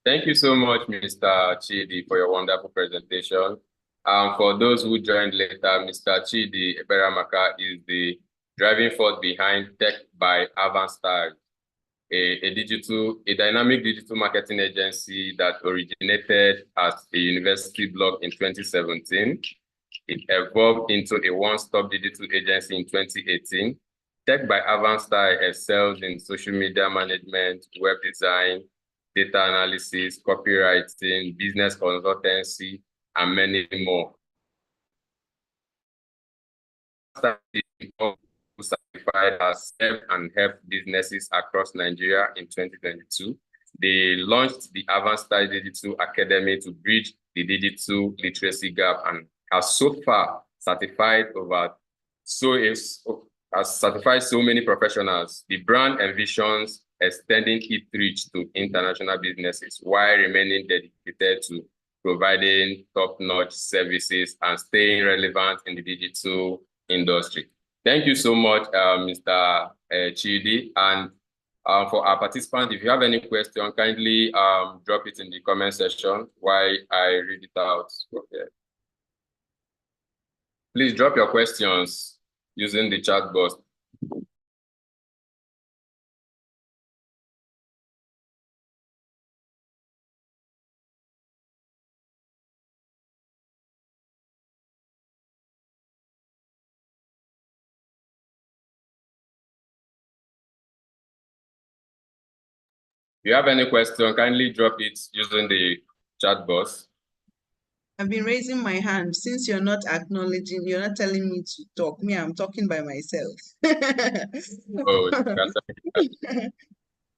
Thank you so much, Mr. Chidi, for your wonderful presentation. For those who joined later, Mr. Chidi Eberamaka is the driving force behind Tech by Avanstar, a dynamic digital marketing agency that originated as a university blog in 2017. It evolved into a one-stop digital agency in 2018. Tech by Avanstar excels in social media management, web design, data analysis, copywriting, business consultancy, and many more. Certified as served and helped businesses across Nigeria in 2022. They launched the Avanstar Digital Academy to bridge the digital literacy gap and has so far certified so many professionals. The brand envisions extending its reach to international businesses while remaining dedicated to providing top-notch services and staying relevant in the digital industry. Thank you so much, Mr. Chidi. And for our participants, if you have any question, kindly drop it in the comment section while I read it out. Okay. Please drop your questions using the chat box. If you have any question, kindly drop it using the chat box. I've been raising my hand. Since you're not acknowledging, you're not telling me to talk. Me, I'm talking by myself. Oh,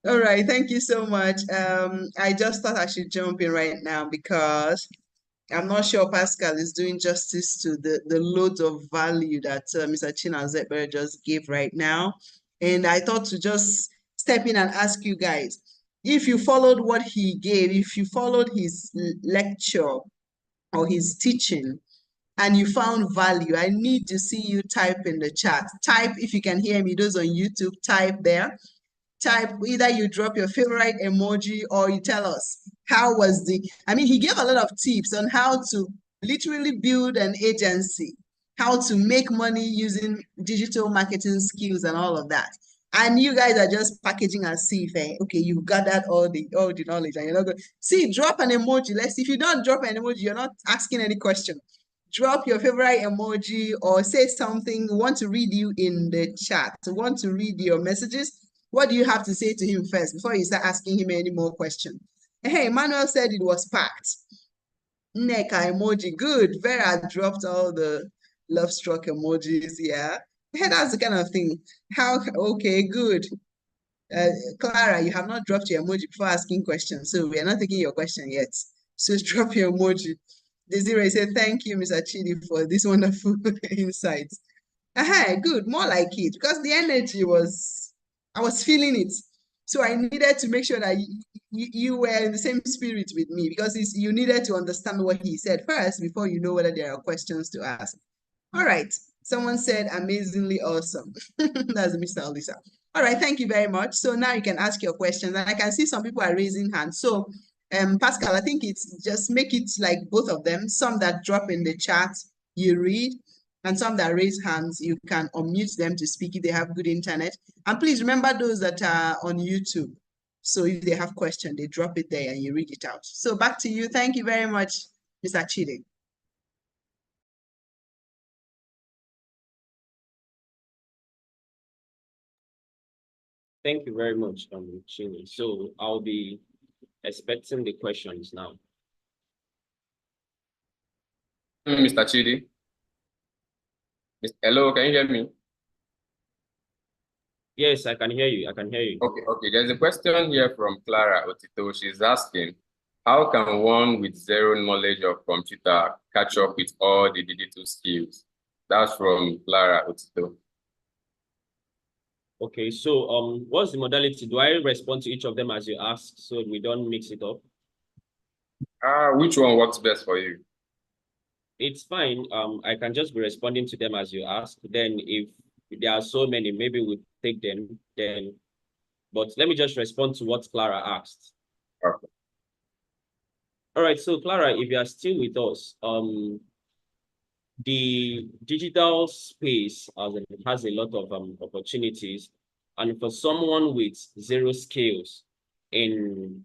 all right, thank you so much. I just thought I should jump in right now because I'm not sure Pascal is doing justice to the loads of value that Mr. Chinazebe just gave right now. And I thought to just step in and ask you guys, if you followed what he gave, if you followed his lecture or his teaching, and you found value, I need to see you type in the chat. Type, if you can hear me, those on YouTube, type there. Type, either you drop your favorite emoji or you tell us how was he gave a lot of tips on how to literally build an agency, how to make money using digital marketing skills and all of that. And you guys are just packaging as if, okay, you've gathered all the knowledge and you're not going. See, drop an emoji. If you don't drop an emoji, you're not asking any question. Drop your favorite emoji or say something. We want to read you in the chat. We want to read your messages. What do you have to say to him first before you start asking him any more questions? Hey, Emmanuel said it was packed. Neka emoji, good. Vera dropped all the love struck emojis. Yeah, hey, that's the kind of thing. Okay, good. Clara, you have not dropped your emoji before asking questions, so we are not taking your question yet. So drop your emoji. Desiree said, thank you, Mr. Chidi, for this wonderful insights. Good, more like it, because the energy was, I was feeling it. So I needed to make sure that you were in the same spirit with me, because you needed to understand what he said first before you know whether there are questions to ask. All right. Someone said amazingly awesome. That's Mr. Alisa. All right, thank you very much. So now you can ask your questions, and I can see some people are raising hands. So Pascal, I think it's just make it like both of them. Some that drop in the chat, you read, and some that raise hands, you can unmute them to speak if they have good internet. And please remember those that are on YouTube. So if they have question, they drop it there and you read it out. So back to you. Thank you very much, Mr. Chidi. Thank you very much, Chini. So I'll be expecting the questions now. Mr. Chidi. Hello, can you hear me? Yes, I can hear you. I can hear you. Okay. There's a question here from Clara Otito. She's asking, how can one with zero knowledge of computer catch up with all the digital skills? That's from Clara Otito. Okay, so what's the modality? Do I respond to each of them as you ask so we don't mix it up? Which one works best for you? It's fine. I can just be responding to them as you ask. Then if there are so many, maybe we'll take them then. But let me just respond to what Clara asked. Okay. All right, so Clara, if you are still with us, the digital space has a lot of opportunities, and for someone with zero skills in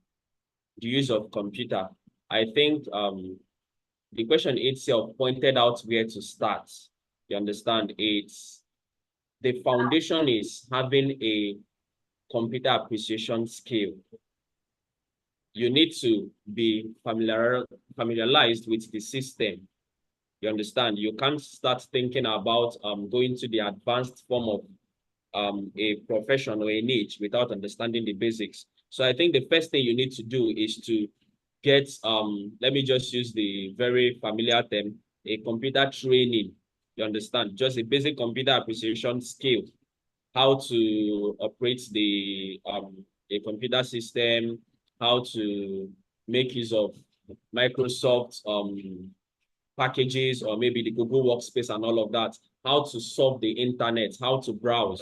the use of computer, I think the question itself pointed out where to start. You understand? The foundation is having a computer appreciation skill. You need to be familiarized with the system. You understand? You can't start thinking about going to the advanced form of a profession or a niche without understanding the basics. So I think the first thing you need to do is to get, let me just use the very familiar term, a computer training. You understand? Just a basic computer appreciation skill, how to operate a computer system, how to make use of Microsoft packages, or maybe the Google Workspace and all of that, how to solve the internet, how to browse.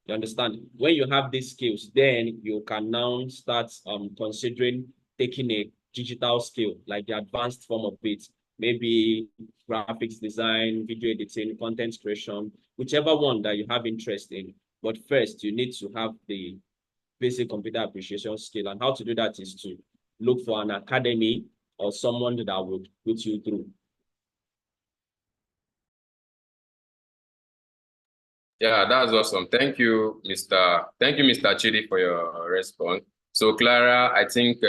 You understand? When you have these skills, then you can now start considering taking a digital skill, like the advanced form of it, maybe graphics design, video editing, content creation, whichever one that you have interest in. But first, you need to have the basic computer appreciation skill. And how to do that is to look for an academy or someone that would put you through. Yeah, that's awesome. Thank you, Mr. Chidi, for your response. So, Clara, I think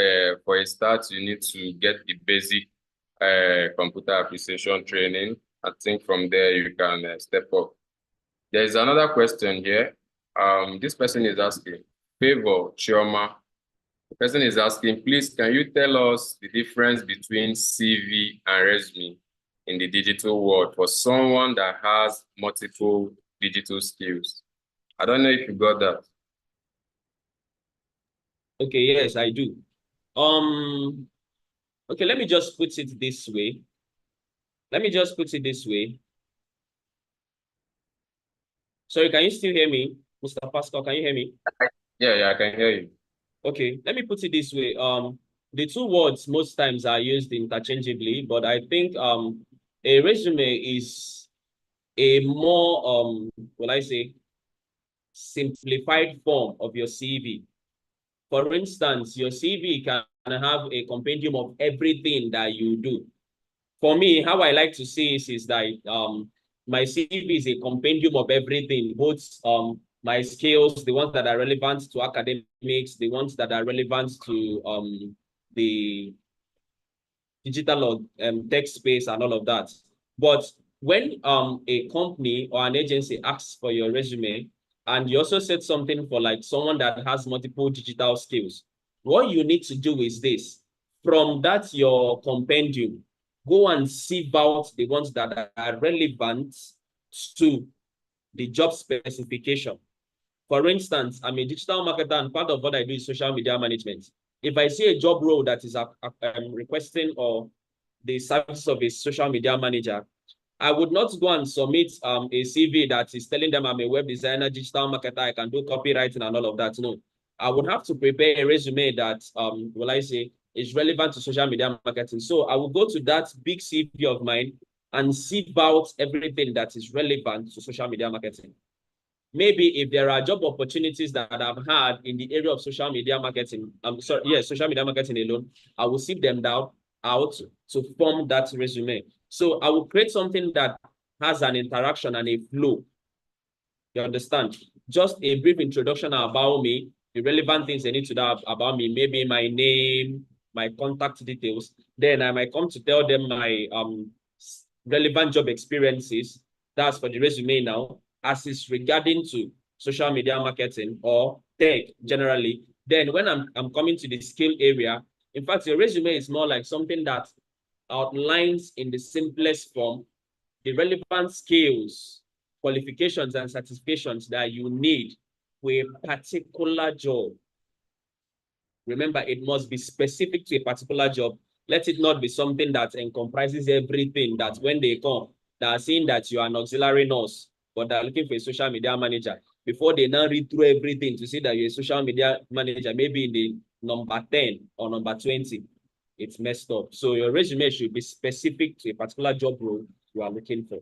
for a start, you need to get the basic computer appreciation training. I think from there you can step up. There is another question here. This person is asking, Favor Chioma. The person is asking, please, can you tell us the difference between CV and resume in the digital world for someone that has multiple digital skills? I don't know if you got that. Okay, yes, I do. Okay, let me just put it this way. Sorry, can you still hear me? Mr. Pascal, can you hear me? Yeah, I can hear you. Okay, let me put it this way. The two words most times are used interchangeably, but I think a resume is a more will I say simplified form of your CV. For instance, your CV can have a compendium of everything that you do. For me, how I like to see it is that my CV is a compendium of everything, both my skills, the ones that are relevant to academics, the ones that are relevant to the digital or tech space and all of that. But when a company or an agency asks for your resume, and you also said something for like someone that has multiple digital skills, what you need to do is this. from that your compendium, go and sieve out the ones that are relevant to the job specification. For instance, I'm a digital marketer and part of what I do is social media management. If I see a job role that is requesting or the service of a social media manager, I would not go and submit a CV that is telling them I'm a web designer, digital marketer, I can do copywriting and all of that. No, I would have to prepare a resume that, is relevant to social media marketing. So I will go to that big CV of mine and sieve out everything that is relevant to social media marketing. Maybe if there are job opportunities that I've had in the area of social media marketing, social media marketing alone, I will sieve them down out to form that resume. So I will create something that has an interaction and a flow. You understand? Just a brief introduction about me, the relevant things they need to know about me, maybe my name, my contact details. Then I might come to tell them my relevant job experiences. That's for the resume now, as is regarding to social media marketing or tech generally. Then when I'm coming to the skill area, in fact, your resume is more like something that outlines in the simplest form the relevant skills, qualifications, and certifications that you need for a particular job. Remember, it must be specific to a particular job. Let it not be something that encompasses everything, that when they come, they are seeing that you are an auxiliary nurse, but they're looking for a social media manager. Before they now read through everything to see that you're a social media manager, maybe in the number 10 or number 20, it's messed up. So your resume should be specific to a particular job role you are looking for.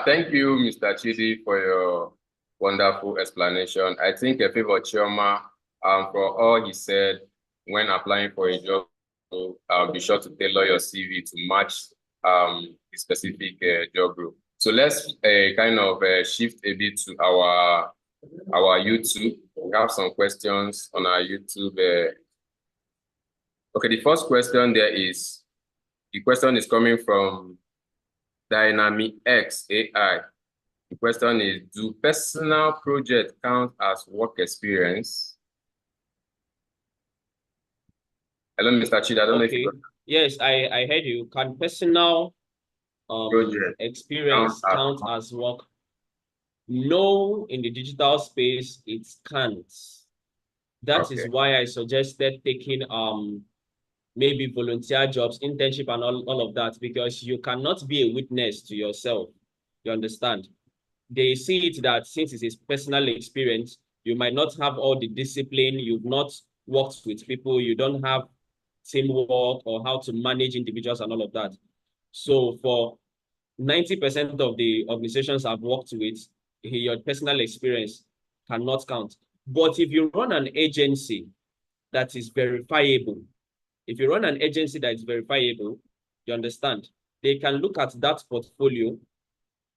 Thank you, Mr. Chidi, for your wonderful explanation. I think a favor Chioma, for all he said when applying for a job, be sure to tailor your CV to match the specific job role. So let's kind of shift a bit to our YouTube. We have some questions on our YouTube. Okay, the first question there is, the question is coming from Dynamic X AI. The question is, do personal projects count as work experience? Hello, Mr. Chida. I don't know if you... Yes, I heard you. Can personal experience count as work? No, in the digital space, it can't. That is why I suggested taking maybe volunteer jobs, internship, and all of that, because you cannot be a witness to yourself. You understand? They see it that since it's a personal experience, you might not have all the discipline, you've not worked with people, you don't have teamwork or how to manage individuals and all of that. So for 90% of the organizations I've worked with, your personal experience cannot count. But if you run an agency that is verifiable, if you run an agency that is verifiable, you understand, they can look at that portfolio,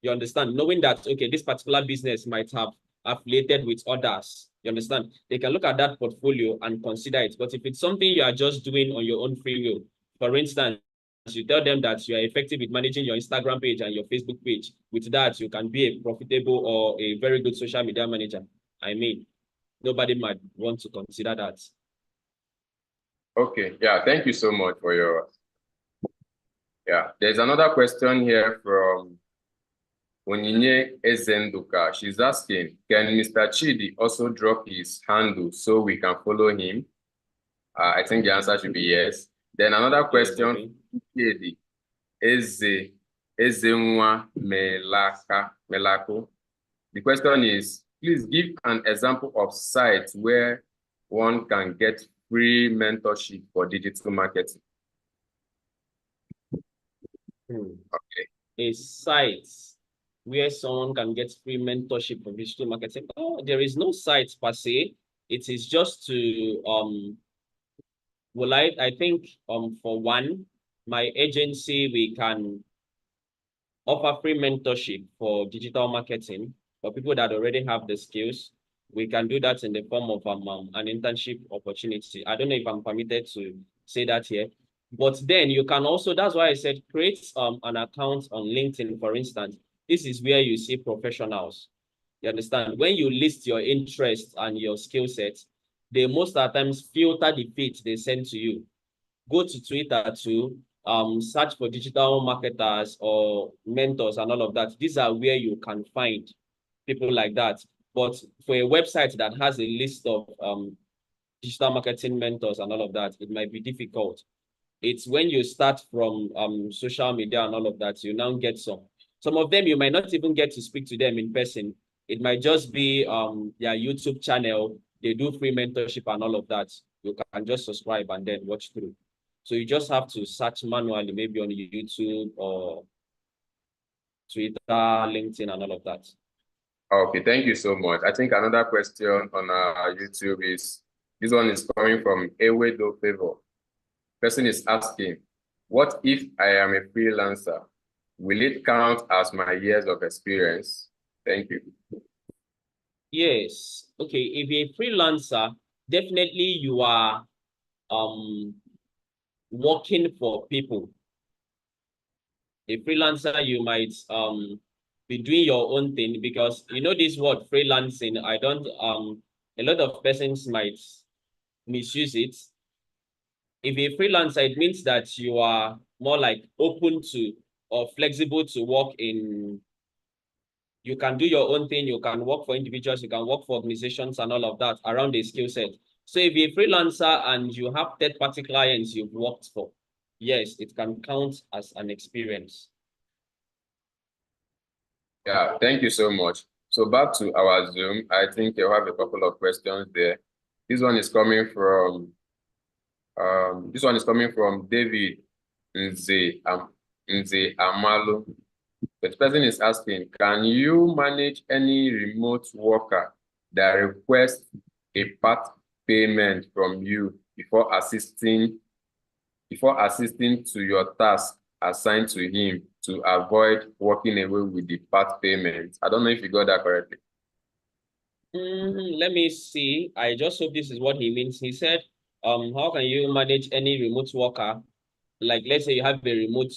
you understand, knowing that, okay, this particular business might have affiliated with others, you understand, they can look at that portfolio and consider it. But if it's something you are just doing on your own free will, for instance, you tell them that you are effective with managing your Instagram page and your Facebook page, with that, you can be a profitable or a very good social media manager. I mean, nobody might want to consider that. Okay, yeah, thank you so much for your... Yeah, there's another question here from Onyinye Ezenduka. She's asking, can Mr. Chidi also drop his handle so we can follow him? I think the answer should be yes. Then another question, Ezenwa Melako. The question is, please give an example of sites where one can get free mentorship for digital marketing. Okay. A site where someone can get free mentorship for digital marketing. Oh, there is no site per se. It is just to I think for one, my agency, we can offer free mentorship for digital marketing for people that already have the skills. We can do that in the form of an internship opportunity. I don't know if I'm permitted to say that here, but then you can also, that's why I said create an account on LinkedIn, for instance. This is where you see professionals. You understand? When you list your interests and your skill sets, they most of the times filter the feeds they send to you. Go to Twitter too, search for digital marketers or mentors and all of that. These are where you can find people like that. But for a website that has a list of digital marketing mentors and all of that, it might be difficult. It's when you start from social media and all of that, you now get some. Some of them, you might not even get to speak to them in person. It might just be their YouTube channel. They do free mentorship and all of that. You can just subscribe and then watch through. So you just have to search manually, maybe on YouTube or Twitter, LinkedIn, and all of that. Okay, thank you so much. I think another question on our YouTube is, this one is coming from Ewedo Favor. Person is asking, what if I am a freelancer? Will it count as my years of experience? Thank you. Yes. Okay. If you're a freelancer, definitely you are working for people. A freelancer, you might be doing your own thing, because you know this word freelancing, I don't a lot of persons might misuse it. If you're a freelancer, it means that you are more like open to or flexible to work in. You can do your own thing, you can work for individuals, you can work for organizations and all of that around a skill set. So if you're a freelancer and you have third-party clients you've worked for, yes, it can count as an experience. Yeah, thank you so much. So back to our Zoom, I think you have a couple of questions there. This one is coming from David Nze Amalu. The person is asking, can you manage any remote worker that requests a part payment from you before assisting to your task assigned to him to avoid walking away with the part payment? I don't know if you got that correctly. Let me see. I just hope this is what he means. He said, how can you manage any remote worker? Like, let's say you have a remote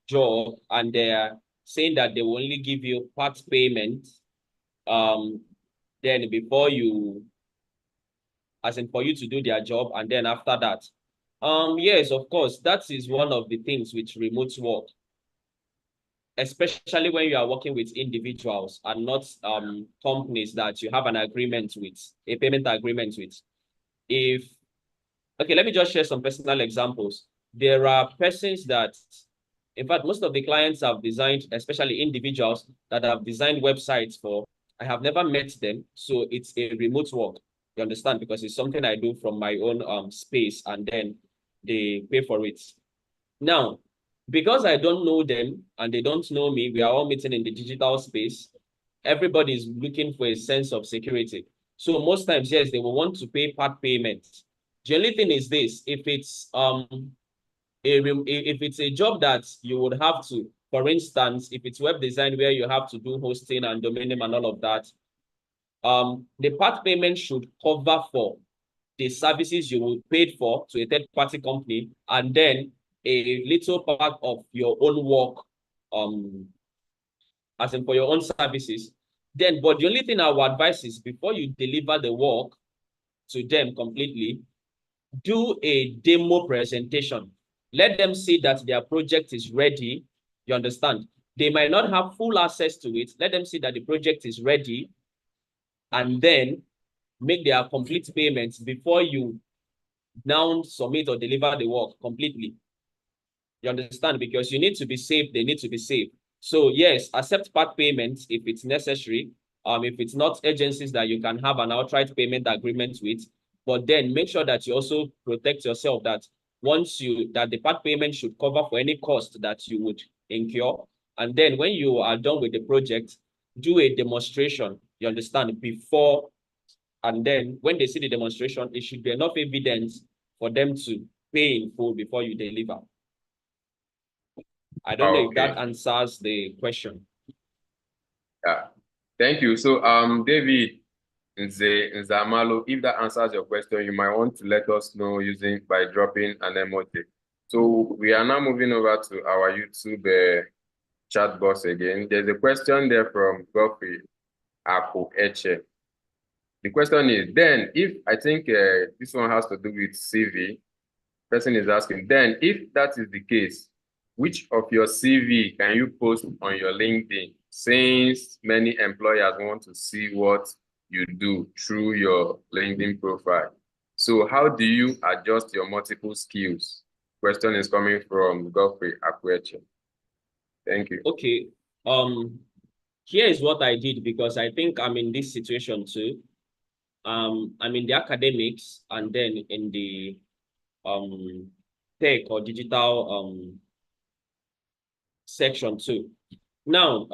job and they're saying that they will only give you part payment, then before you, as in for you to do their job, and then after that. Yes, of course, that is one of the things with remote work, especially when you are working with individuals and not companies that you have an agreement with, a payment agreement with. Okay, let me just share some personal examples. There are persons that, in fact, most of the clients have designed, especially individuals that have designed websites for. I have never met them, so it's a remote work. You understand? Because it's something I do from my own space, and then they pay for it. Now, because I don't know them and they don't know me, we are all meeting in the digital space. Everybody is looking for a sense of security. So most times, yes, they will want to pay part payment. The only thing is this: if it's a job that you would have to, for instance, if it's web design where you have to do hosting and domain name and all of that, the part payment should cover for the services you will pay for to a third-party company, and then a little part of your own work, as in for your own services. Then, but the only thing I would advise is before you deliver the work to them completely, do a demo presentation. Let them see that their project is ready. You understand? They might not have full access to it. Let them see that the project is ready, and then make their complete payments before you now submit or deliver the work completely. You understand? Because you need to be safe, they need to be safe. So yes, accept part payments if it's necessary. If it's not agencies that you can have an outright payment agreement with, but then make sure that you also protect yourself, that that the part payment should cover for any cost that you would incur. And then when you are done with the project, do a demonstration, you understand, before, and then when they see the demonstration, it should be enough evidence for them to pay in full before you deliver. I don't know if that answers the question. Yeah, thank you. So David Nzamalo, if that answers your question, you might want to let us know by dropping an emoji. So we are now moving over to our YouTube chat box again. There's a question there from Godfrey Ako Eche. The question is, then if I think this one has to do with CV, person is asking, then if that is the case, which of your CV can you post on your LinkedIn, since many employers want to see what you do through your LinkedIn profile? So how do you adjust your multiple skills? Question is coming from Godfrey Akweche. Thank you. Okay. Here is what I did, because I think I'm in this situation too. I'm in the academics and then in the tech or digital section too. Now,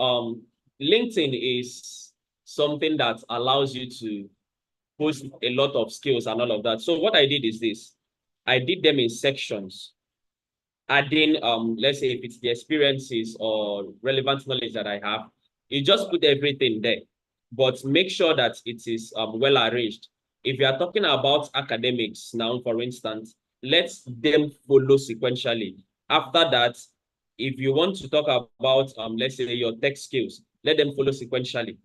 LinkedIn is something that allows you to post a lot of skills and all of that. So what I did is this. I did them in sections, adding let's say if it's the experiences or relevant knowledge that I have, you just put everything there, but make sure that it is well arranged. If you are talking about academics now, for instance, let them follow sequentially. After that, if you want to talk about let's say your tech skills, let them follow sequentially.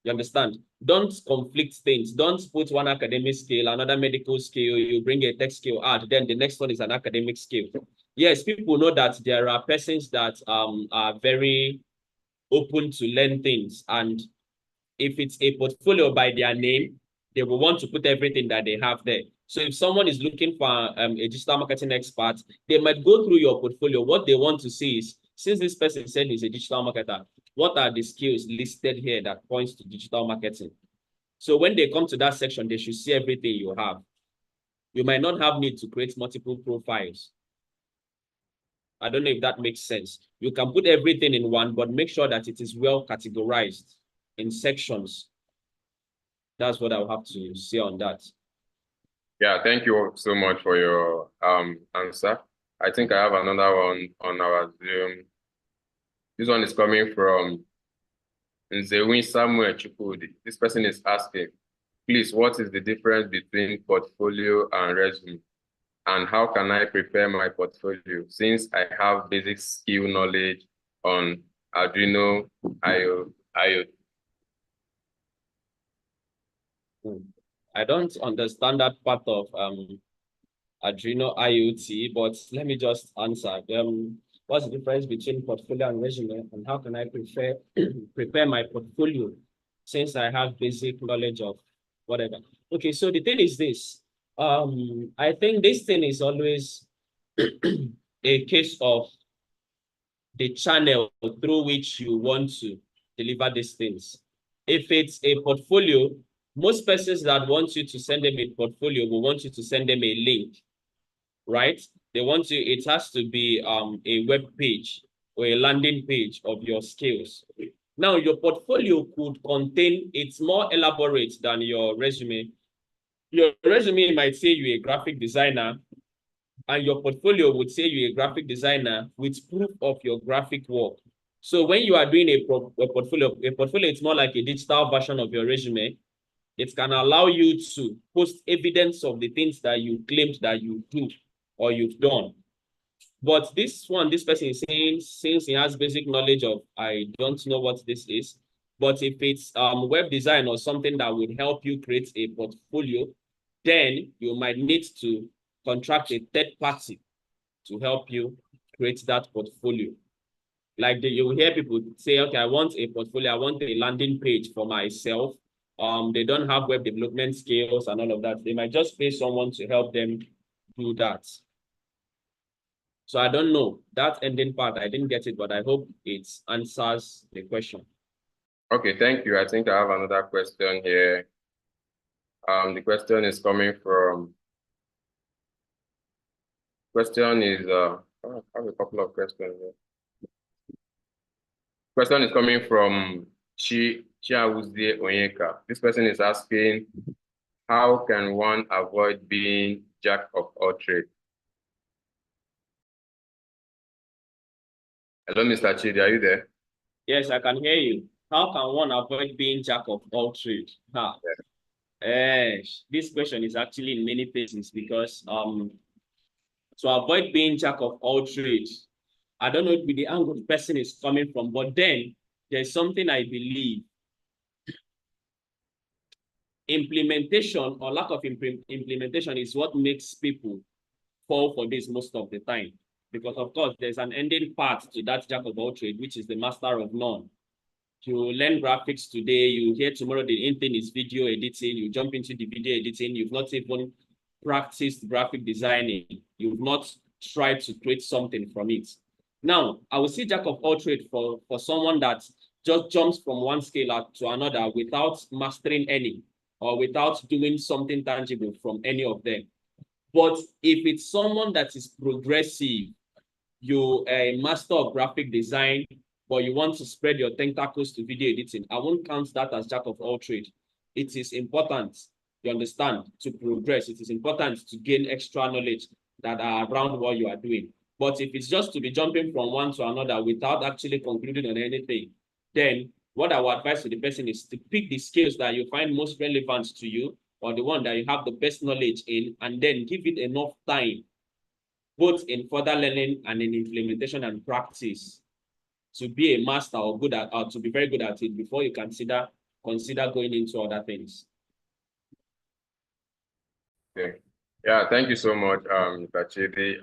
You understand? Don't conflict things. Don't put one academic skill, another medical skill, you bring a tech skill out, then the next one is an academic skill. Yes, people know that there are persons that are very open to learn things. And if it's a portfolio by their name, they will want to put everything that they have there. So if someone is looking for a digital marketing expert, they might go through your portfolio. What they want to see is, since this person said he's a digital marketer, what are the skills listed here that points to digital marketing? So when they come to that section, they should see everything you have. You might not have need to create multiple profiles. I don't know if that makes sense. You can put everything in one, but make sure that it is well categorized in sections. That's what I'll have to say on that. Yeah, thank you so much for your answer. I think I have another one on our Zoom. This one is coming from Nzewin Samuel Chukudi. This person is asking, please, what is the difference between portfolio and resume? And how can I prepare my portfolio since I have basic skill knowledge on Arduino IoT? I don't understand that part of Arduino IoT, but let me just answer. What's the difference between portfolio and resume, and how can I prepare my portfolio since I have basic knowledge of whatever? Okay, so the thing is this. I think this thing is always a case of the channel through which you want to deliver these things. If it's a portfolio, most persons that want you to send them a portfolio will want you to send them a link, right? They want you, it has to be a web page or a landing page of your skills. Now, your portfolio could contain, it's more elaborate than your resume. Your resume might say you're a graphic designer, and your portfolio would say you're a graphic designer with proof of your graphic work. So when you are doing a portfolio is more like a digital version of your resume. It can allow you to post evidence of the things that you claimed that you do or you've done. But this person is saying, since he has basic knowledge of, I don't know what this is, but if it's web design or something that would help you create a portfolio, then you might need to contract a third party to help you create that portfolio. Like you will hear people say, okay, I want a portfolio, I want a landing page for myself. They don't have web development skills and all of that. They might just pay someone to help them do that. So I don't know that ending part. I didn't get it, but I hope it answers the question. Okay, thank you. I think I have another question here. The question is coming from. Question is I have a couple of questions here. Question is coming from Chiawuzie Onyeka. This person is asking, how can one avoid being jack of all trades? Hello, Mr. Chidi, are you there? Yes, I can hear you. How can one avoid being jack of all trades? This question is actually in many places, because to avoid being jack of all trades, I don't know where the angle the person is coming from, but then there's something I believe. implementation or lack of implementation is what makes people fall for this most of the time. Because of course, there's an ending part to that jack of all trades, which is the master of none. You learn graphics today, you hear tomorrow the in thing is video editing, you jump into the video editing, you've not even practiced graphic designing, you've not tried to create something from it. Now, I will see jack of all trades for someone that just jumps from one scale to another without mastering any or without doing something tangible from any of them. But if it's someone that is progressive, you're a master of graphic design, but you want to spread your tentacles to video editing, I won't count that as jack of all trades. It is important, you understand, to progress. It is important to gain extra knowledge that are around what you are doing. But if it's just to be jumping from one to another without actually concluding on anything, then what I would advise to the person is to pick the skills that you find most relevant to you or the one that you have the best knowledge in, and then give it enough time, both in further learning and in implementation and practice, to be a master or good at, or to be very good at it before you consider going into other things. Okay. Yeah, thank you so much, Mr. Chidi.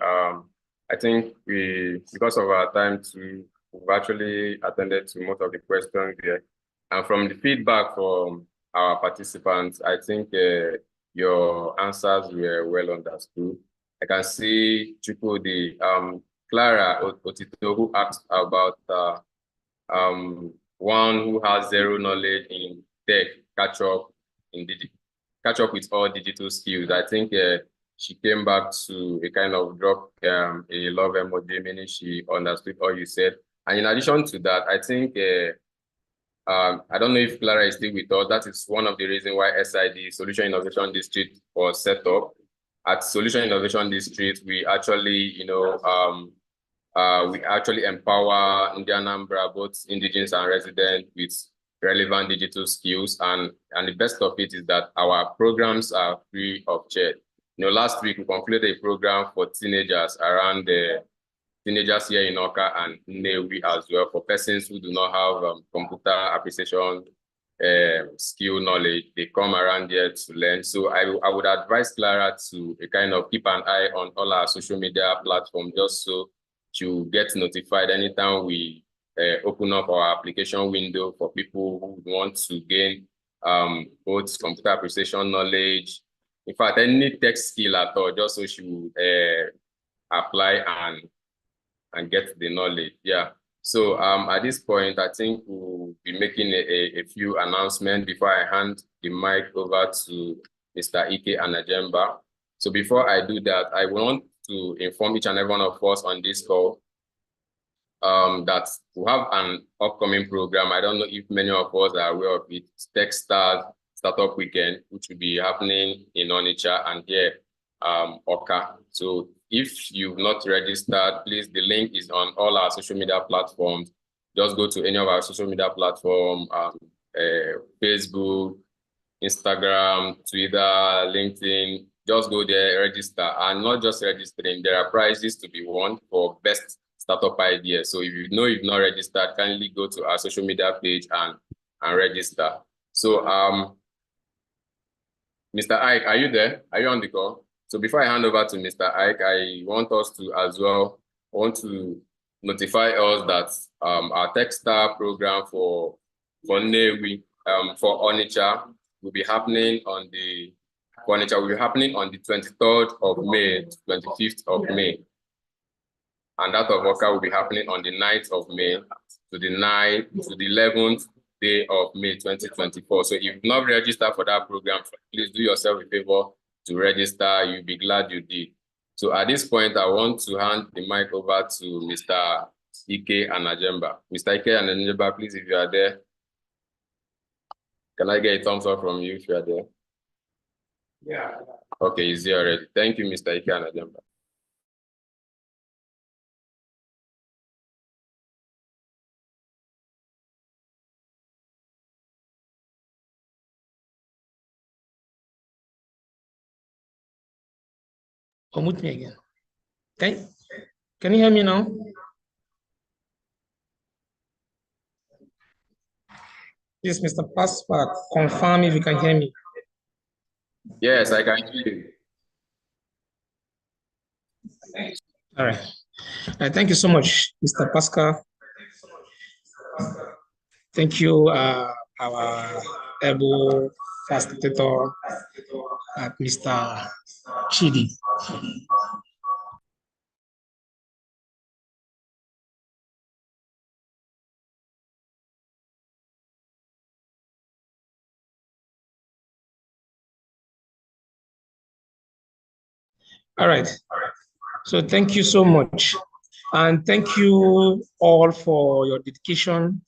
I think because of our time we've actually attended to most of the questions here. And from the feedback from our participants, I think your answers were well understood. I can see Clara Otito, who asked about one who has zero knowledge in tech, catch up with all digital skills. I think she came back to a kind of drop a love emoji, meaning she understood all you said. And in addition to that, I think I don't know if Clara is still with us. That is one of the reasons why SID, Solution Innovation District, was set up. At Solution Innovation District, we actually, we actually empower Anambra, both indigenous and residents, with relevant digital skills. And the best of it is that our programs are free of charge. Last week we concluded a program for teenagers around the teenagers here in Oka and Newi as well, for persons who do not have computer appreciation skill knowledge. They come around here to learn. So I would advise Clara to kind of keep an eye on all our social media platforms, just so to get notified anytime we open up our application window for people who want to gain both computer appreciation knowledge, in fact, any tech skill at all, just so she will apply and get the knowledge. Yeah. So at this point, I think we'll be making a few announcements before I hand the mic over to Mr. Ike Anambra. So before I do that, I want to inform each and every one of us on this call that we have an upcoming program. I don't know if many of us are aware of it. Techstars Startup Weekend, which will be happening in Onitsha and here, Oka. So if you've not registered, please, the link is on all our social media platforms. Just go to any of our social media platforms, Facebook, Instagram, Twitter, LinkedIn. Just go there, register, and not just registering. There are prizes to be won for best startup ideas. So if you know you've not registered, kindly go to our social media page and register. So Mr. Ike, are you there? Are you on the call? So before I hand over to Mr. Ike, I want us to as well notify us that our Techstar program for Newi, for Onitsha will be happening on the 23rd of May, 25th of May. And that of Oka will be happening on the 9th of May to the 11th day of May 2024. So if you've not registered for that program, please do yourself a favor to register. You'll be glad you did. So at this point, I want to hand the mic over to Mr. Ike Anambra. Mr. Ike Anambra, please, if you are there, can I get a thumbs up from you if you are there? Yeah. Okay, he's here already. Thank you, Mr. Ike Anambra. Unmute me again. Okay. Can you hear me now? Yes, Mr. Passport, confirm if you can hear me. Yes, I can hear you. All right. Thank you so much, Mr. Pascal. Thank you, our able facilitator, Mr. Chidi. All right. So thank you so much. And thank you all for your dedication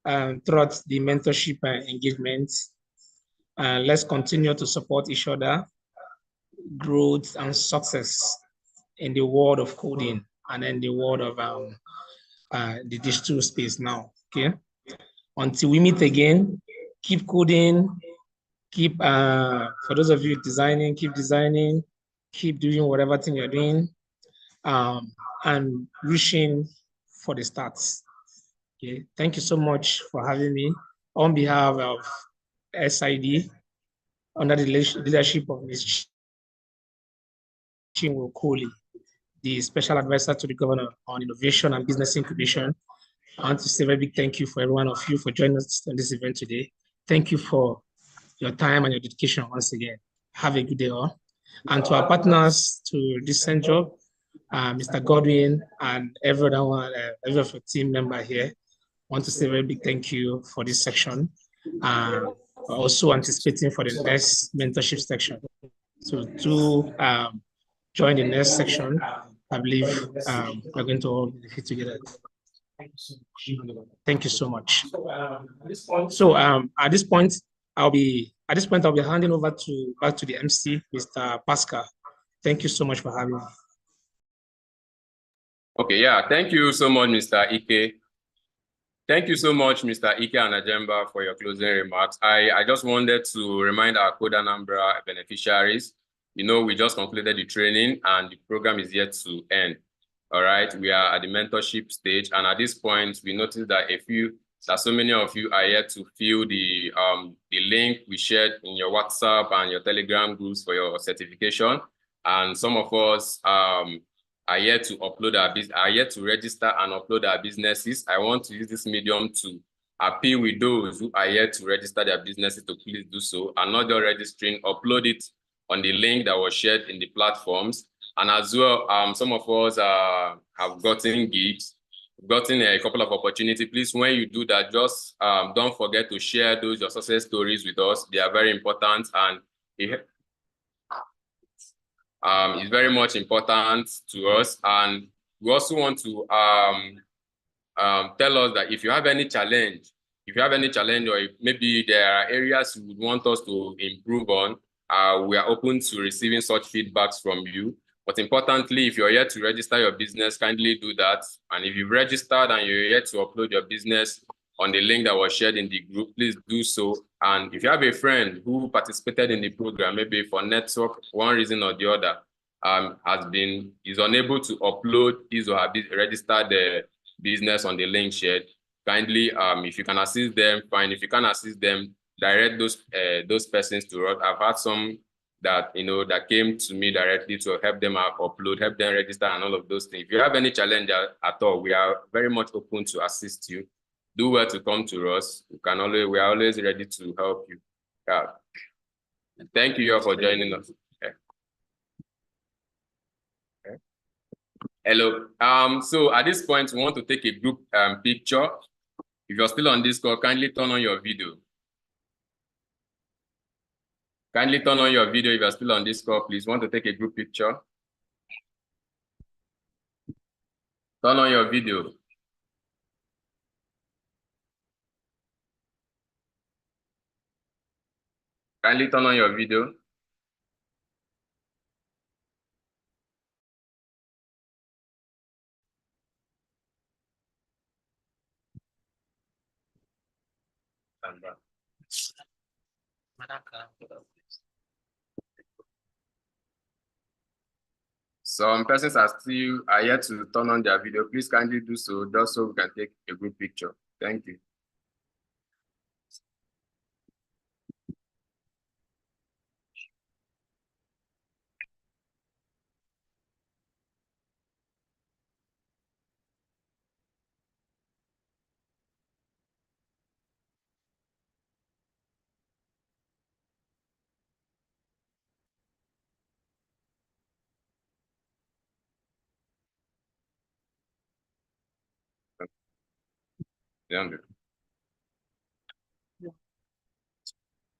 throughout the mentorship engagement. Let's continue to support each other, growth and success in the world of coding and in the world of the digital space now, okay? Until we meet again, keep coding, keep, for those of you designing, keep doing whatever thing you're doing, and wishing for the starts. Okay, thank you so much for having me. On behalf of SID, under the leadership of Ms. Chinwo Kohli, the Special Advisor to the Governor on Innovation and Business Incubation, I want to say a very big thank you for every one of you for joining us on this event today. Thank you for your time and your dedication once again. Have a good day all. And to our partners to this center, Mr. Godwin and every other team member here, I want to say a very big thank you for this section. Also anticipating for the next mentorship section. So to join the next section, I believe we're going to all benefit together. Thank you so much. So at this point, I'll be handing over back to the MC, Mr. Pascal. Thank you so much for having me. Okay, yeah, thank you so much, Mr. Ike. Thank you so much, Mr. Ike and Anambra, for your closing remarks. I just wanted to remind our Code Anambra beneficiaries, you know, we just concluded the training and the program is yet to end. All right, we are at the mentorship stage, and at this point, we noticed that so many of you are yet to fill the link we shared in your WhatsApp and your Telegram groups for your certification, and some of us are yet to register and upload our businesses. I want to use this medium to appeal with those who are yet to register their businesses to please do so, and not just registering, upload it on the link that was shared in the platforms. And as well, some of us have gotten gigs, gotten a couple of opportunities. Please, when you do that, just don't forget to share your success stories with us. They are very important, and it's very much important to us. And we also want to tell us that if you have any challenge, or if maybe there are areas you would want us to improve on, we are open to receiving such feedbacks from you. But importantly, if you're yet to register your business, kindly do that. And if you've registered and you're yet to upload your business on the link that was shared in the group, please do so. And if you have a friend who participated in the program, maybe for network, one reason or the other, is unable to upload his or her registered business on the link shared, kindly, if you can assist them, fine. If you can assist them, direct those persons to us. I've had some that that came to me directly to help them upload, help them register, and all of those things. If you have any challenge at all, we are very much open to assist you. Do well to come to us. We are always ready to help you. Thank you all for joining us. Okay. Hello. So at this point, we want to take a group picture. If you're still on this call, kindly turn on your video. Kindly turn on your video if you're still on this call, please. Want to take a group picture? Turn on your video. Kindly turn on your video. Some persons are yet to turn on their video. Please kindly do so, just so we can take a group picture. Thank you.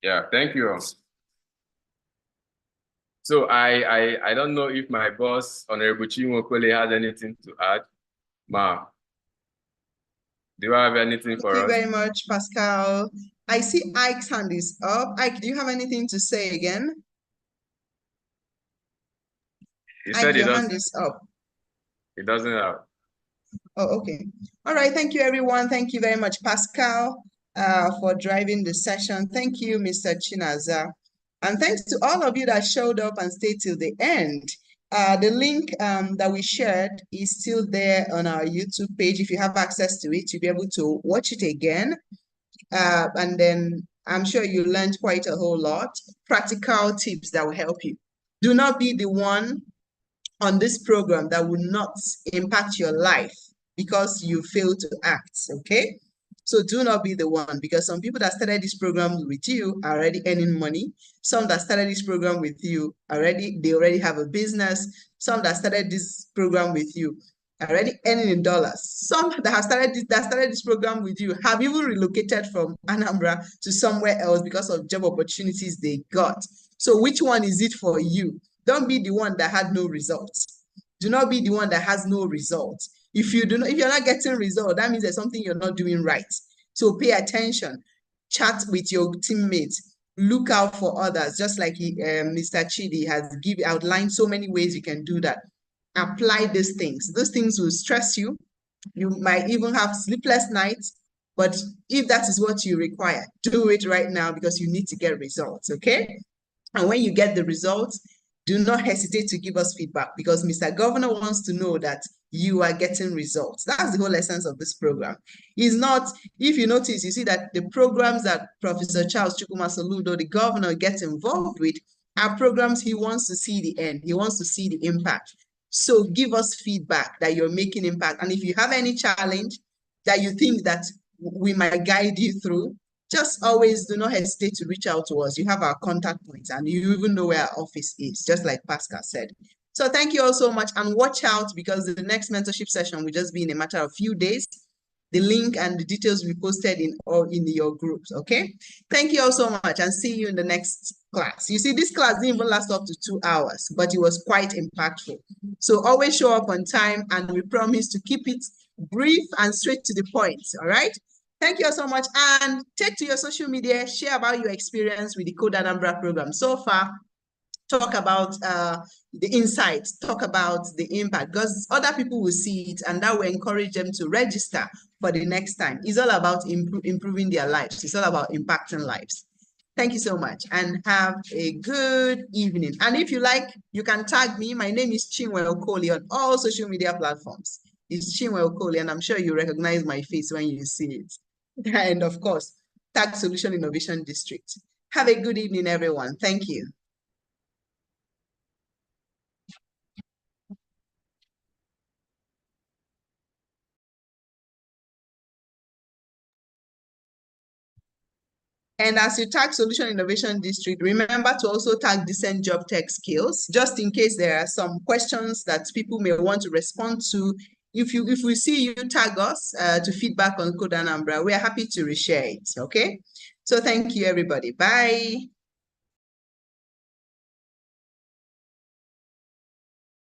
Yeah, thank you. So I don't know if my boss, Honorable Chinwokole, has anything to add. Ma, do you have anything for us? Thank you very much, Pascal. I see Ike's hand is up. Ike, do you have anything to say again? Ike, your hand is up. It doesn't have. Oh, okay. All right. Thank you, everyone. Thank you very much, Pascal, for driving the session. Thank you, Mr. Chinaza. And thanks to all of you that showed up and stayed till the end. The link that we shared is still there on our YouTube page. If you have access to it, you'll be able to watch it again. And then I'm sure you learned quite a whole lot. Practical tips that will help you. Do not be the one on this program that will not impact your life because you failed to act, okay? So do not be the one, because some people that started this program with you are already earning money. Some that started this program with you they already have a business. Some that started this program with you are already earning in dollars. Some that started this program with you have even relocated from Anambra to somewhere else because of job opportunities they got. So which one is it for you? Don't be the one that had no results. Do not be the one that has no results. If you're not getting results, that means there's something you're not doing right. So pay attention, chat with your teammates, look out for others, just like Mr. Chidi has outlined so many ways you can do that. Apply these things. Those things will stress you. You might even have sleepless nights, but if that is what you require, do it right now because you need to get results, okay? And when you get the results, do not hesitate to give us feedback, because Mr. Governor wants to know that you are getting results. That's the whole essence of this program. Is not, if you notice, you see that the programs that Professor Charles Chukwuma Soludo, the governor, gets involved with are programs he wants to see the end. He wants to see the impact. So give us feedback that you're making impact. And if you have any challenge that you think that we might guide you through, just always do not hesitate to reach out to us. You have our contact points and you even know where our office is, just like Pascal said. So thank you all so much, and watch out because the next mentorship session will just be in a matter of a few days. The link and the details will be posted in your groups, okay? Thank you all so much, and see you in the next class. You see, this class didn't even last up to 2 hours, but it was quite impactful. So always show up on time, and we promise to keep it brief and straight to the point, all right? Thank you all so much, and take to your social media, share about your experience with the Code Anambra program so far. Talk about the insights, talk about the impact, because other people will see it and that will encourage them to register for the next time. It's all about improving their lives. It's all about impacting lives. Thank you so much and have a good evening. And if you like, you can tag me. My name is Chinwe Okoli on all social media platforms. It's Chinwe Okoli, and I'm sure you recognize my face when you see it. And of course, tag Solution Innovation District. Have a good evening, everyone. Thank you. And as you tag Solution Innovation District, remember to also tag Decent Job Tech Skills, just in case there are some questions that people may want to respond to. If we see you tag us to feedback on Code Anambra, we are happy to reshare it, okay? So thank you, everybody. Bye.